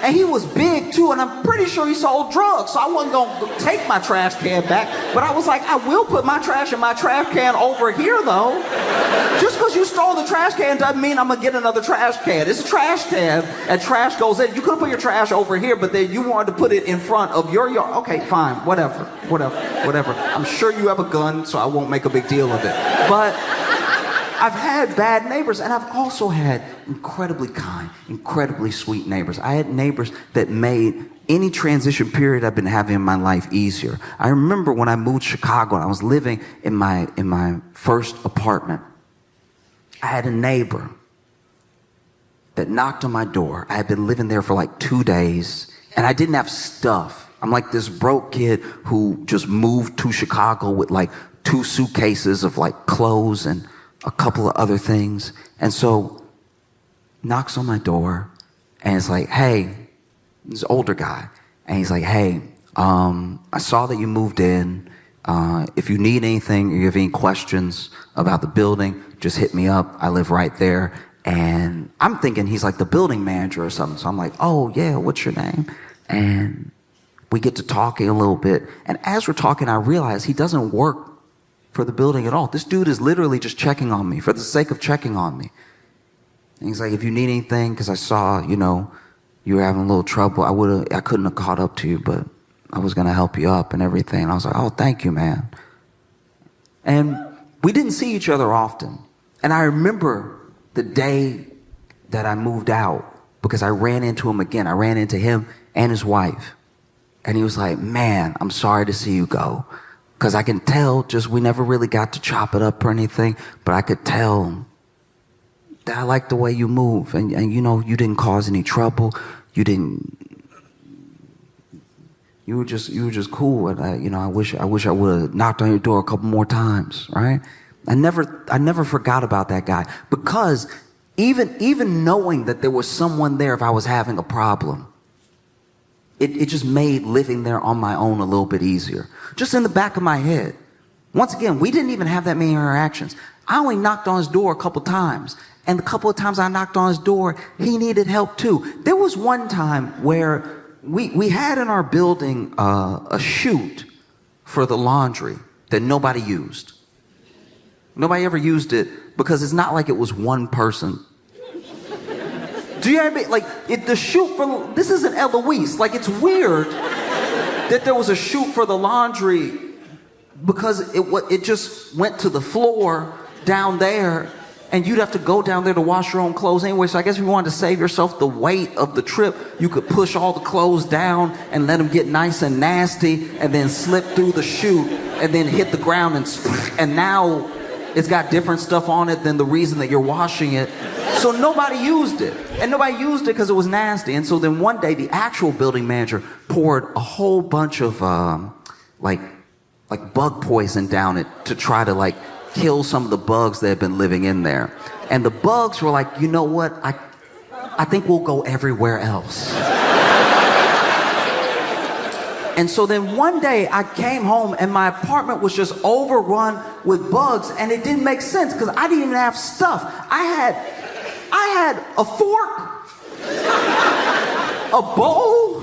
And he was big too, and I'm pretty sure he sold drugs, so I wasn't gonna take my trash can back. But I was like, I will put my trash in my trash can over here though. Just because you stole the trash can doesn't mean I'm gonna get another trash can. It's a trash can, and trash goes in. You could put your trash over here, but then you wanted to put it in front of your yard. Okay, fine, whatever. I'm sure you have a gun, so I won't make a big deal of it. But I've had bad neighbors, and I've also had incredibly kind, incredibly sweet neighbors. I had neighbors that made any transition period I've been having in my life easier. I remember when I moved to Chicago and I was living in my first apartment, I had a neighbor that knocked on my door. I had been living there for like 2 days, and I didn't have stuff. I'm like this broke kid who just moved to Chicago with like 2 suitcases of like clothes and a couple of other things. And so knocks on my door and it's like, hey, this older guy. And he's like, hey, I saw that you moved in. If you need anything or you have any questions about the building, just hit me up. I live right there. And I'm thinking he's like the building manager or something. So I'm like, oh yeah, what's your name? And we get to talking a little bit. And as we're talking, I realize he doesn't work for the building at all. This dude is literally just checking on me for the sake of checking on me. And he's like, if you need anything, because I saw, you were having a little trouble, I couldn't have caught up to you, but was gonna help you up and everything. And I was like, oh, thank you, man. And we didn't see each other often. And I remember the day that I moved out because I ran into him again. I ran into him and his wife. And he was like, man, I'm sorry to see you go. Because I can tell, just we never really got to chop it up or anything, but I could tell that I like the way you move. And you know, you didn't cause any trouble. You were just cool. And I wish I would have knocked on your door a couple more times, right? I never forgot about that guy, because even knowing that there was someone there if I was having a problem, it just made living there on my own a little bit easier. Just in the back of my head. Once again, we didn't even have that many interactions. I only knocked on his door a couple times. And the couple of times I knocked on his door, he needed help too. There was one time where we had in our building a chute for the laundry that nobody used. Nobody ever used it because it's not like it was one person. Do you know what I mean? Like, the chute for, this isn't Eloise. Like, it's weird that there was a chute for the laundry because it just went to the floor down there, and you'd have to go down there to wash your own clothes anyway. So I guess if you wanted to save yourself the weight of the trip, you could push all the clothes down and let them get nice and nasty, and then slip through the chute and then hit the ground, and now it's got different stuff on it than the reason that you're washing it. So nobody used it. And nobody used it because it was nasty. And so then one day, the actual building manager poured a whole bunch of like bug poison down it to try to like kill some of the bugs that had been living in there. And the bugs were like, you know what? I think we'll go everywhere else. And so then one day I came home and my apartment was just overrun with bugs, and it didn't make sense because I didn't even have stuff. I had a fork, a bowl,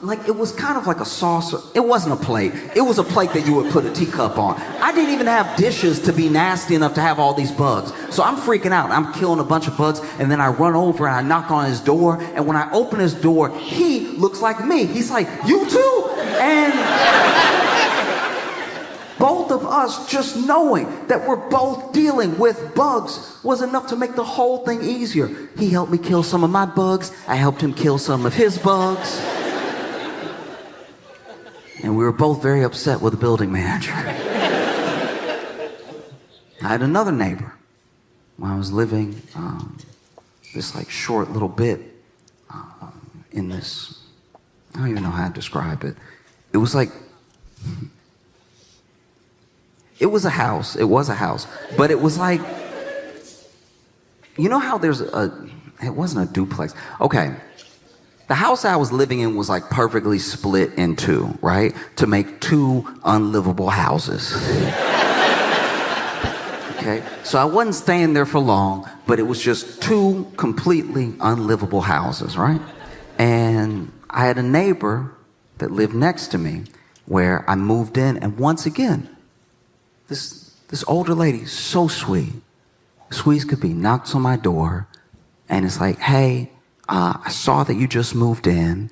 like it was kind of like a saucer. It wasn't a plate. It was a plate that you would put a teacup on. I didn't even have dishes to be nasty enough to have all these bugs. So I'm freaking out. I'm killing a bunch of bugs, and then I run over and I knock on his door, and when I open his door, he looks like me. He's like, you too? And both of us just knowing that we're both dealing with bugs was enough to make the whole thing easier. He helped me kill some of my bugs. I helped him kill some of his bugs. And we were both very upset with the building manager. I had another neighbor when I was living this like short little bit in this, I don't even know how to describe it. It was like, it was a house, but it was like, you know how there's it wasn't a duplex. Okay. The house I was living in was like perfectly split in two, right? To make two unlivable houses. Okay? So I wasn't staying there for long, but it was just two completely unlivable houses, right? And I had a neighbor that lived next to me where I moved in, and once again, this older lady, so sweet as could be, knocks on my door, and it's like, hey, I saw that you just moved in.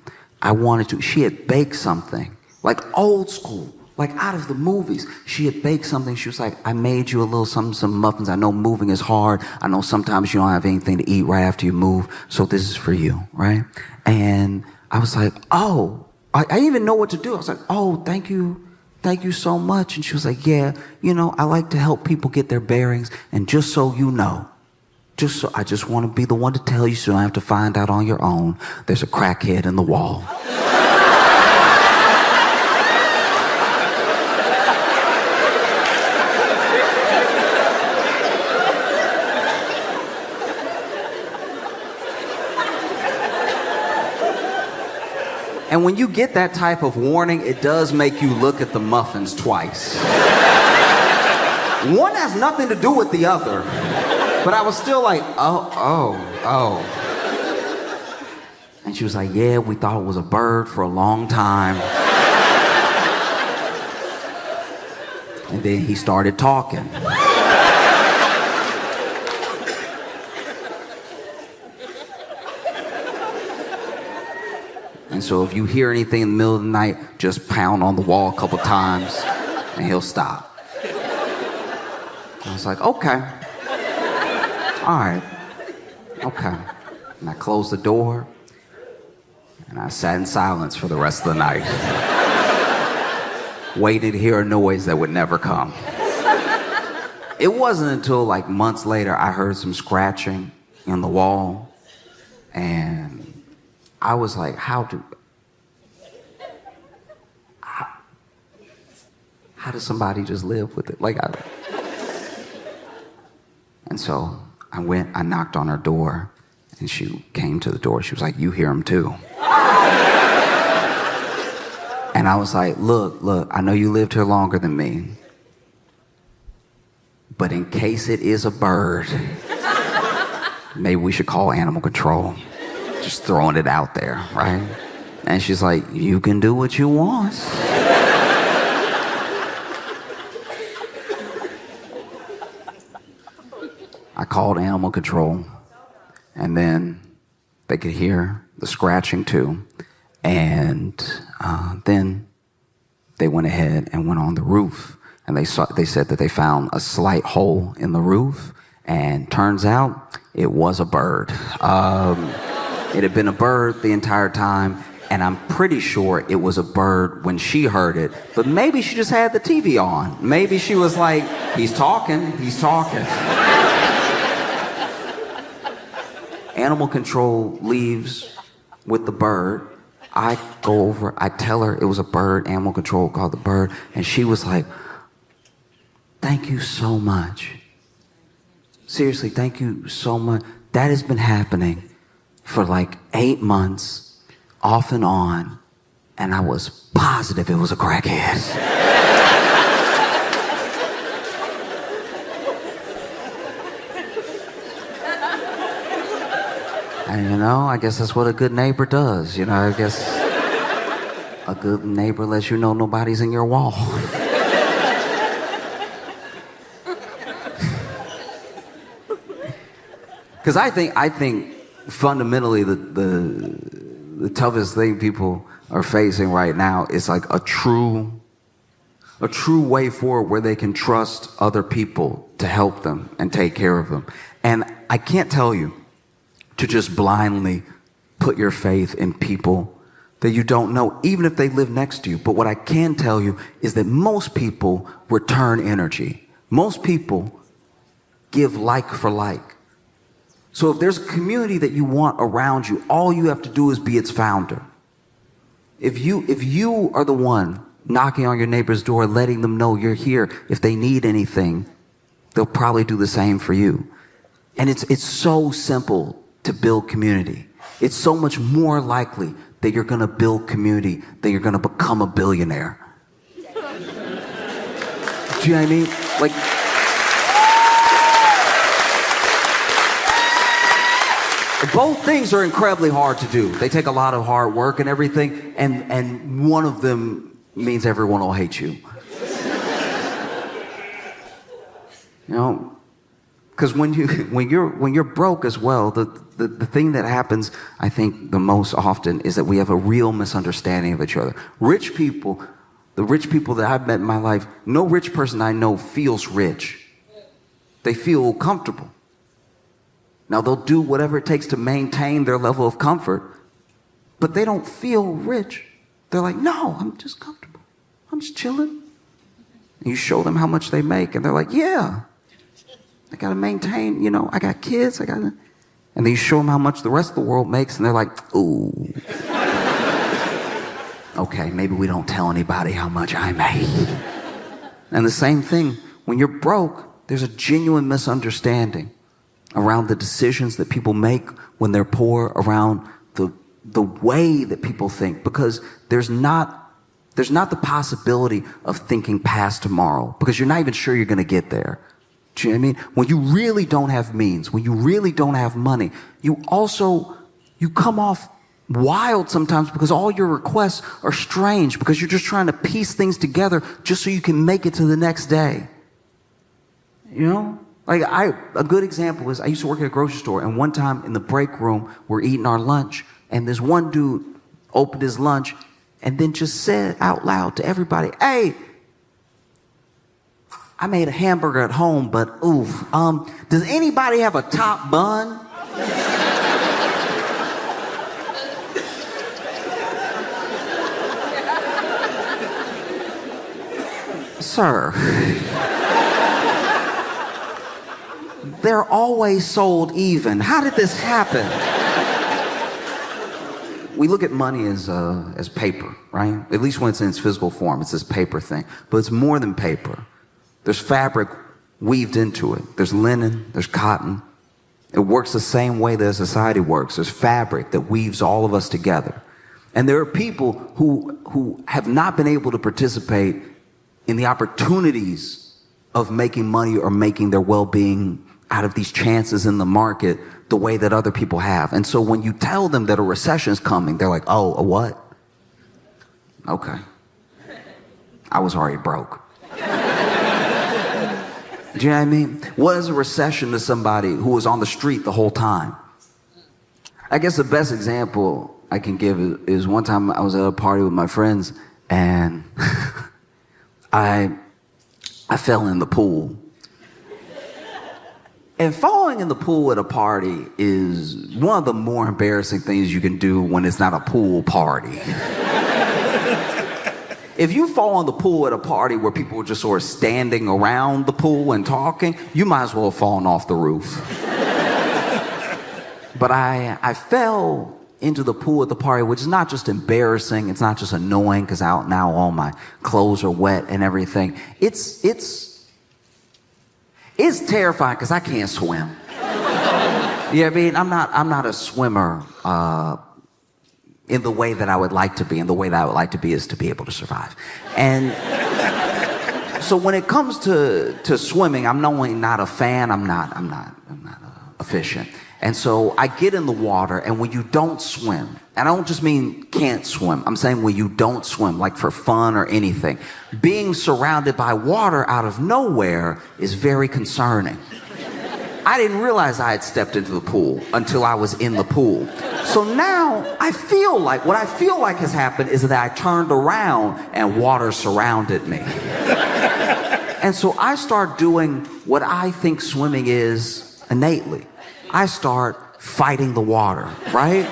She had baked something, like old school, like out of the movies. She had baked something. She was like, I made you a little some muffins. I know moving is hard. I know sometimes you don't have anything to eat right after you move. So this is for you, right? And I was like, oh, I didn't even know what to do. I was like, oh, thank you. Thank you so much. And she was like, yeah, I like to help people get their bearings. And just so you know, I just want to be the one to tell you so you don't have to find out on your own. There's a crackhead in the wall. And when you get that type of warning, it does make you look at the muffins twice. One has nothing to do with the other. But I was still like, oh. And she was like, yeah, we thought it was a bird for a long time. And then he started talking. And so if you hear anything in the middle of the night, just pound on the wall a couple times and he'll stop. I was like, okay. All right. Okay. And I closed the door and I sat in silence for the rest of the night. Waited to hear a noise that would never come. It wasn't until like months later I heard some scratching in the wall, and I was like, how does somebody just live with it? And so I knocked on her door, and she came to the door. She was like, you hear him too. And I was like, look, I know you lived here longer than me, but in case it is a bird, maybe we should call animal control. Just throwing it out there, right? And she's like, you can do what you want. I called animal control, and then they could hear the scratching too. And then they went ahead and went on the roof, and they said that they found a slight hole in the roof, and turns out it was a bird. It had been a bird the entire time, and I'm pretty sure it was a bird when she heard it, but maybe she just had the TV on. Maybe she was like, he's talking. Animal control leaves with the bird. I go over, I tell her it was a bird, animal control called the bird, and she was like, thank you so much. Seriously, thank you so much. That has been happening for like 8 months, off and on, and I was positive it was a crackhead. And I guess that's what a good neighbor does. I guess a good neighbor lets you know nobody's in your wall. Because I think fundamentally the toughest thing people are facing right now is like a true way forward where they can trust other people to help them and take care of them. And I can't tell you to just blindly put your faith in people that you don't know, even if they live next to you. But what I can tell you is that most people return energy. Most people give like for like. So if there's a community that you want around you, all you have to do is be its founder. If you are the one knocking on your neighbor's door, letting them know you're here, if they need anything, they'll probably do the same for you. And it's so simple to build community. It's so much more likely that you're going to build community than you're going to become a billionaire. Do you know what I mean? Like, both things are incredibly hard to do. They take a lot of hard work and everything, and one of them means everyone will hate you. Because when you're broke as well, the thing that happens, I think, the most often is that we have a real misunderstanding of each other. The rich people that I've met in my life, no rich person I know feels rich. They feel comfortable. Now, they'll do whatever it takes to maintain their level of comfort, but they don't feel rich. They're like, no, I'm just comfortable. I'm just chilling. And you show them how much they make, and they're like, yeah. I got to maintain, I got kids, and then you show them how much the rest of the world makes, and they're like, ooh. Okay, maybe we don't tell anybody how much I make. And the same thing, when you're broke, there's a genuine misunderstanding around the decisions that people make when they're poor, around the way that people think, because there's not the possibility of thinking past tomorrow, because you're not even sure you're going to get there. Do you know what I mean? When you really don't have means, when you really don't have money, you come off wild sometimes because all your requests are strange, because you're just trying to piece things together just so you can make it to the next day. Like a good example is I used to work at a grocery store, and one time in the break room, we're eating our lunch, and this one dude, opened his lunch, and then just said out loud to everybody, hey, I made a hamburger at home, but oof, does anybody have a top bun? Sir, they're always sold even. How did this happen? We look at money as paper, right? At least when it's in its physical form, it's this paper thing. But it's more than paper. There's fabric weaved into it. There's linen, there's cotton. It works the same way that society works. There's fabric that weaves all of us together. And there are people who have not been able to participate in the opportunities of making money or making their well-being out of these chances in the market the way that other people have. And so when you tell them that a recession is coming, they're like, oh, a what? Okay. I was already broke. Do you know what I mean? What is a recession to somebody who was on the street the whole time? I guess the best example I can give is one time I was at a party with my friends and I fell in the pool. And falling in the pool at a party is one of the more embarrassing things you can do when it's not a pool party. If you fall in the pool at a party where people are just sort of standing around the pool and talking, you might as well have fallen off the roof. But I fell into the pool at the party, which is not just embarrassing, it's not just annoying because out now all my clothes are wet and everything. It's terrifying because I can't swim. You know what I mean? I'm not a swimmer in the way that I would like to be, and the way that I would like to be is to be able to survive. And so when it comes to swimming, I'm not a fan, I'm not efficient. And so I get in the water, and when you don't swim, and I don't just mean can't swim, I'm saying when you don't swim, like for fun or anything, being surrounded by water out of nowhere is very concerning. I didn't realize I had stepped into the pool until I was in the pool. So now what I feel like has happened is that I turned around and water surrounded me. And so I start doing what I think swimming is innately. I start fighting the water, right?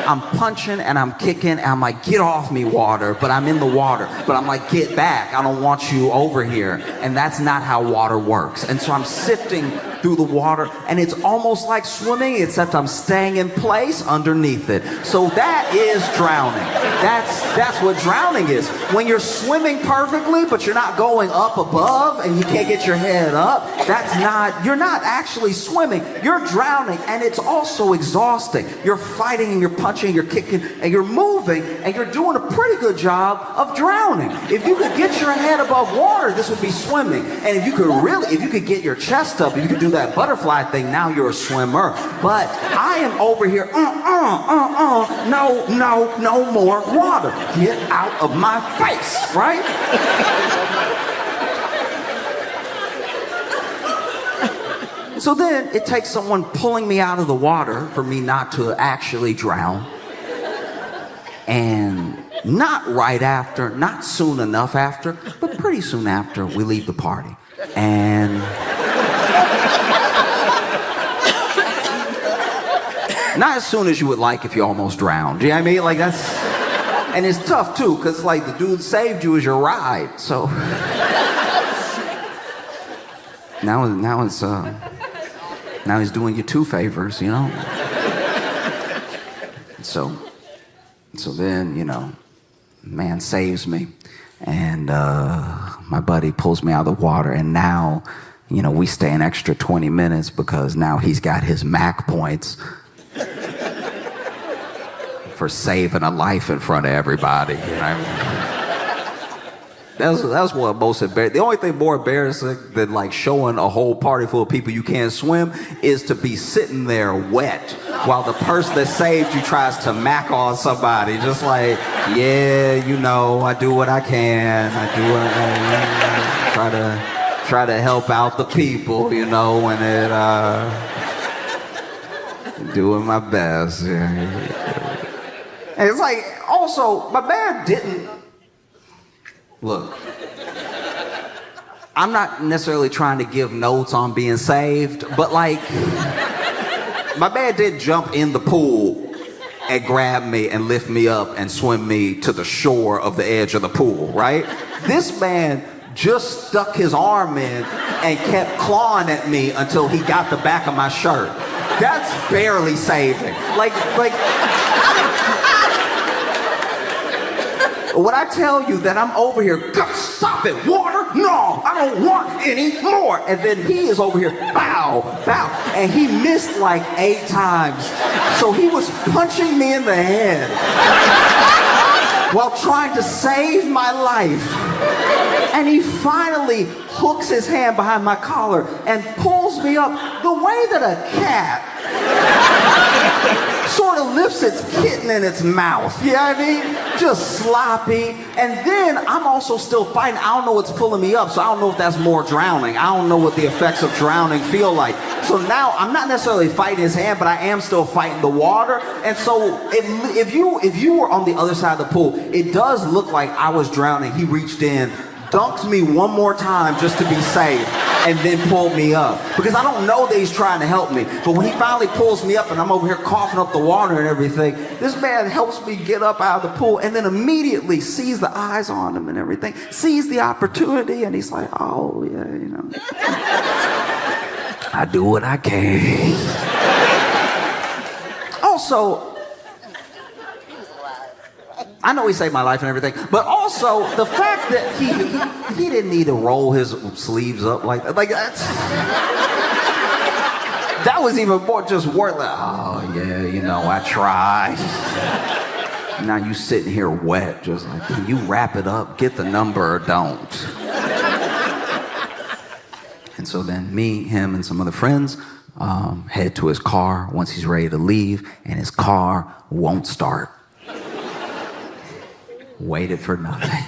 I'm punching and I'm kicking and I'm like, get off me, water, but I'm in the water. But I'm like, get back, I don't want you over here. And that's not how water works. And so I'm sifting through the water, and it's almost like swimming, except I'm staying in place underneath it. So that is drowning. That's what drowning is. When you're swimming perfectly, but you're not going up above and you can't get your head up, you're not actually swimming, you're drowning, and it's also exhausting. You're fighting and you're punching, you're kicking, and you're moving, and you're doing a pretty good job of drowning. If you could get your head above water, this would be swimming. And if you could get your chest up, if you could do that butterfly thing, now you're a swimmer. But I am over here, no more water. Get out of my face, right? So then it takes someone pulling me out of the water for me not to actually drown. And not right after, not soon enough after, but pretty soon after, we leave the party. And not as soon as you would like if you almost drowned. Do you know what I mean? Like and it's tough too, because like the dude saved you as your ride. So now he's doing you two favors, you know? So then, you know, man saves me, and my buddy pulls me out of the water, and now, you know, we stay an extra 20 minutes because now he's got his MAC points for saving a life in front of everybody, you know? That's what most embarrassing. The only thing more embarrassing than like showing a whole party full of people you can't swim is to be sitting there wet while the person that saved you tries to mac on somebody. Just like, yeah, you know, I do what I can. I do what I try to help out the people, you know, and doing my best. And it's like Also, my man didn't... Look, I'm not necessarily trying to give notes on being saved, but like, my man did jump in the pool and grab me and lift me up and swim me to the shore of the edge of the pool, right? This man just stuck his arm in and kept clawing at me until he got the back of my shirt. That's barely saving. Like, when I tell you that I'm over here, stop it, water, no, I don't want any more. And then he is over here, bow, bow. And he missed like 8 times. So he was punching me in the head while trying to save my life. And he finally hooks his hand behind my collar and pulls me up the way that a cat sort of lifts its kitten in its mouth. You know what I mean? Just sloppy. And then I'm also still fighting. I don't know what's pulling me up, so I don't know if that's more drowning. I don't know what the effects of drowning feel like. So now I'm not necessarily fighting his hand, but I am still fighting the water. And so if you were on the other side of the pool, it does look like I was drowning. He reached in, dunked me one more time just to be safe, and then pulled me up. Because I don't know that he's trying to help me. But when he finally pulls me up and I'm over here coughing up the water and everything, this man helps me get up out of the pool and then immediately sees the eyes on him and everything, sees the opportunity, and he's like, oh, yeah, you know. I do what I can. Also, I know he saved my life and everything, but also the fact that he didn't need to roll his sleeves up like that. Like that was even more just worth like, oh yeah, you know, I tried. Now you sitting here wet, just like, can you wrap it up, get the number or don't? And so then me, him, and some other friends head to his car once he's ready to leave, and his car won't start. Waited for nothing.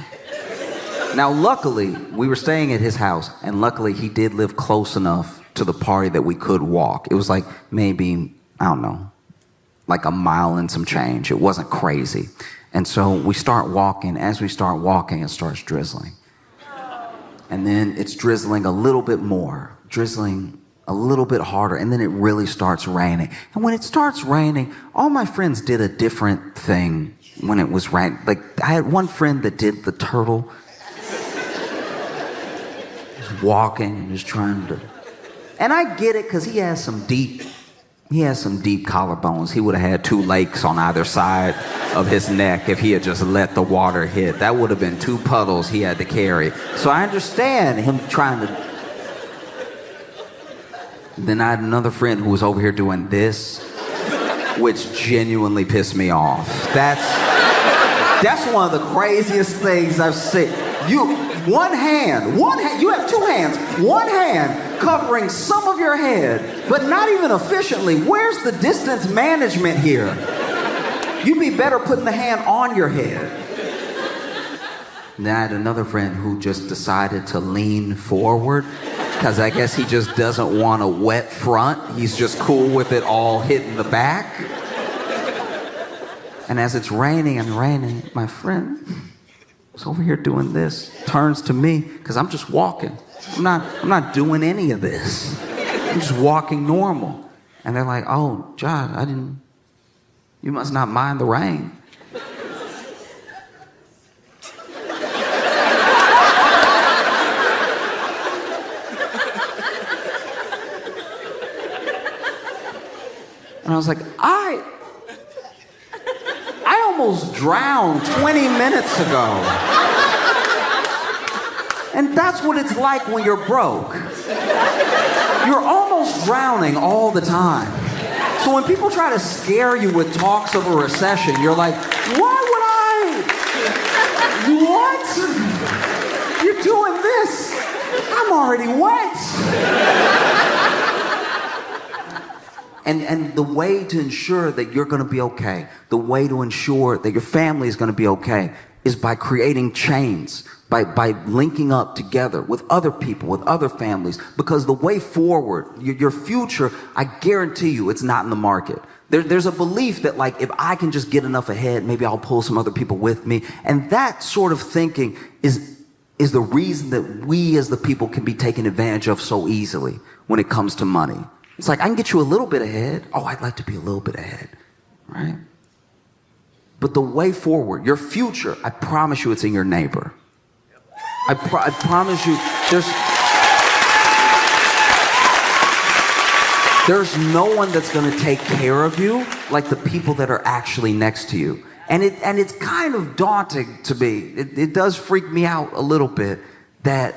Now, luckily, we were staying at his house, and luckily he did live close enough to the party that we could walk. It was like maybe, I don't know, like a mile and some change. It wasn't crazy. And so we start walking. As we start walking, it starts drizzling. And then it's drizzling a little bit more, drizzling a little bit harder, and then it really starts raining. And when it starts raining, all my friends did a different thing when it was raining. Like, I had one friend that did the turtle. Just walking and just trying to... And I get it, because he has some deep collarbones. He would have had 2 lakes on either side of his neck if he had just let the water hit. That would have been 2 puddles he had to carry. So I understand him trying to... Then I had another friend who was over here doing this, which genuinely pissed me off. That's one of the craziest things I've seen. You have 2 hands, one hand covering some of your head, but not even efficiently. Where's the distance management here? You'd be better putting the hand on your head. Then I had another friend who just decided to lean forward, because I guess he just doesn't want a wet front. He's just cool with it all hitting the back. And as it's raining and raining, my friend was over here doing this, turns to me, because I'm just walking. I'm not doing any of this. I'm just walking normal. And they're like, oh, Josh, you must not mind the rain. And I was like, I almost drowned 20 minutes ago. And that's what it's like when you're broke. You're almost drowning all the time. So when people try to scare you with talks of a recession, you're like, why would I? What? You're doing this. I'm already wet. And the way to ensure that you're going to be okay, the way to ensure that your family is going to be okay, is by creating chains, by linking up together with other people, with other families. Because the way forward, your future, I guarantee you, it's not in the market. There's a belief that like, if I can just get enough ahead, maybe I'll pull some other people with me. And that sort of thinking is the reason that we as the people can be taken advantage of so easily when it comes to money. It's like, I can get you a little bit ahead. Oh, I'd like to be a little bit ahead, right? But the way forward, your future, I promise you it's in your neighbor. I promise you, there's no one that's going to take care of you like the people that are actually next to you. And it's kind of daunting to me. It does freak me out a little bit that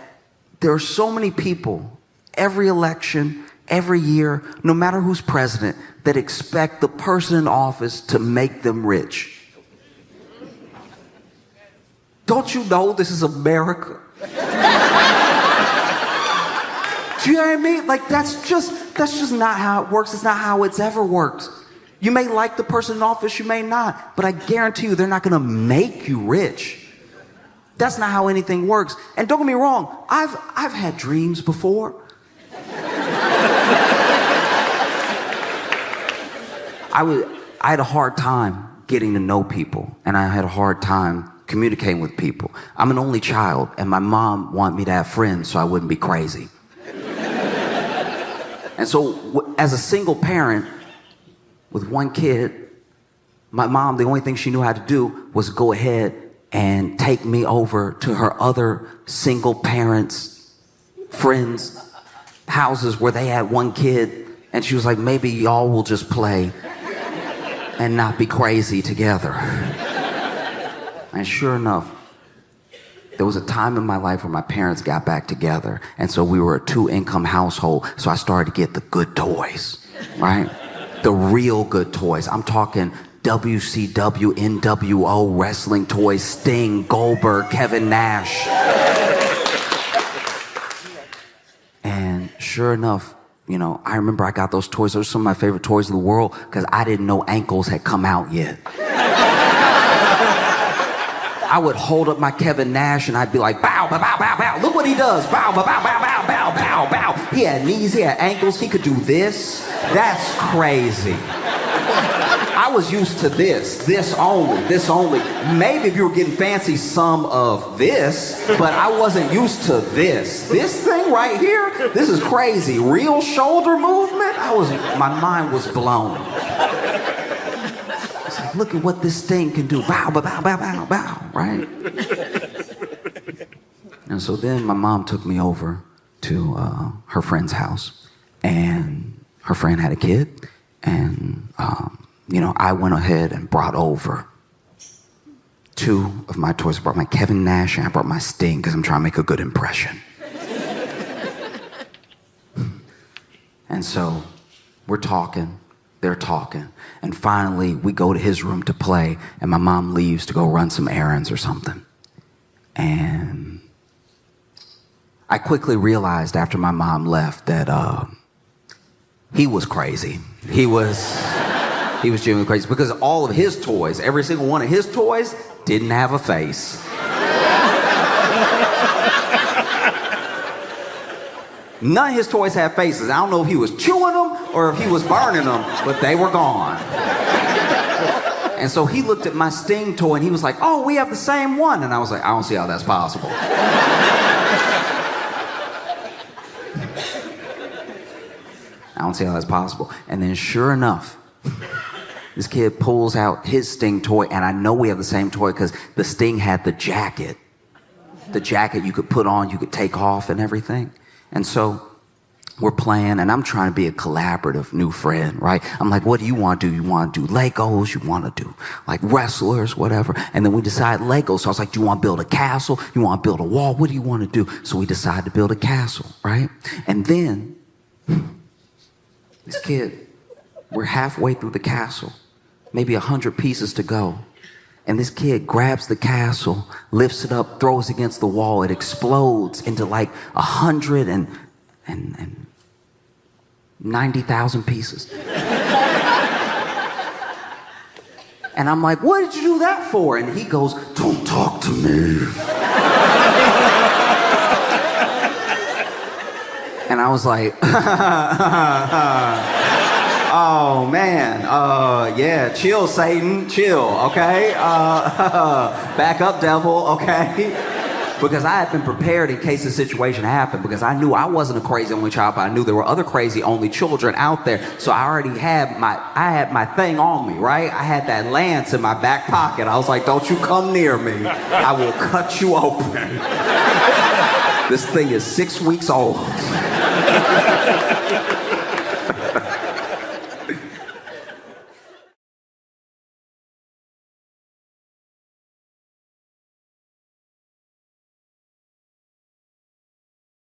there are so many people, every election, every year, no matter who's president, that expect the person in office to make them rich. Don't you know this is America? Do you know what I mean? Like, that's just not how it works. It's not how it's ever worked. You may like the person in office, you may not, but I guarantee you they're not going to make you rich. That's not how anything works. And don't get me wrong, I've had dreams before. I had a hard time getting to know people, and I had a hard time communicating with people. I'm an only child, and my mom wanted me to have friends so I wouldn't be crazy. And so, as a single parent with one kid, my mom, the only thing she knew how to do was go ahead and take me over to her other single parents' friends' houses where they had one kid, and she was like, maybe y'all will just play and not be crazy together. And sure enough, there was a time in my life where my parents got back together, and so we were a 2-income household, so I started to get the good toys, right? The real good toys. I'm talking WCW, NWO, wrestling toys, Sting, Goldberg, Kevin Nash. And sure enough, you know, I remember I got those toys. Those are some of my favorite toys in the world because I didn't know ankles had come out yet. I would hold up my Kevin Nash and I'd be like, bow, bow, bow, bow, bow. Look what he does. Bow, bow, bow, bow, bow, bow, bow, bow. He had knees, he had ankles, he could do this. That's crazy. I was used to this only. Maybe if you were getting fancy, some of this, but I wasn't used to this. This thing right here, this is crazy. Real shoulder movement? My mind was blown. It's like, look at what this thing can do. Bow, bow, bow, bow, bow, bow, right? And so then my mom took me over to her friend's house, and her friend had a kid, and you know, I went ahead and brought over 2 of my toys. I brought my Kevin Nash and I brought my Sting because I'm trying to make a good impression. And so we're talking, they're talking, and finally we go to his room to play, and my mom leaves to go run some errands or something. And I quickly realized after my mom left that he was crazy. He was genuinely crazy because all of his toys, every single one of his toys, didn't have a face. None of his toys had faces. I don't know if he was chewing them or if he was burning them, but they were gone. And so he looked at my Sting toy and he was like, oh, we have the same one. And I was like, I don't see how that's possible. I don't see how that's possible. And then sure enough, this kid pulls out his Sting toy, and I know we have the same toy because the Sting had the jacket. The jacket you could put on, you could take off and everything. And so we're playing, and I'm trying to be a collaborative new friend, right? I'm like, what do you want to do? You want to do Legos? You want to do like wrestlers, whatever? And then we decide Legos. So I was like, do you want to build a castle? You want to build a wall? What do you want to do? So we decide to build a castle, right? And then this kid, we're halfway through the castle, maybe 100 pieces to go. And this kid grabs the castle, lifts it up, throws it against the wall. It explodes into like 190,000 pieces. And I'm like, what did you do that for? And he goes, don't talk to me. And I was like, Oh man, yeah, chill Satan, chill, okay? Back up devil, okay? Because I had been prepared in case the situation happened, because I knew I wasn't a crazy only child, but I knew there were other crazy only children out there. So I already had my thing on me, right? I had that lance in my back pocket. I was like, don't you come near me. I will cut you open. This thing is 6 weeks old.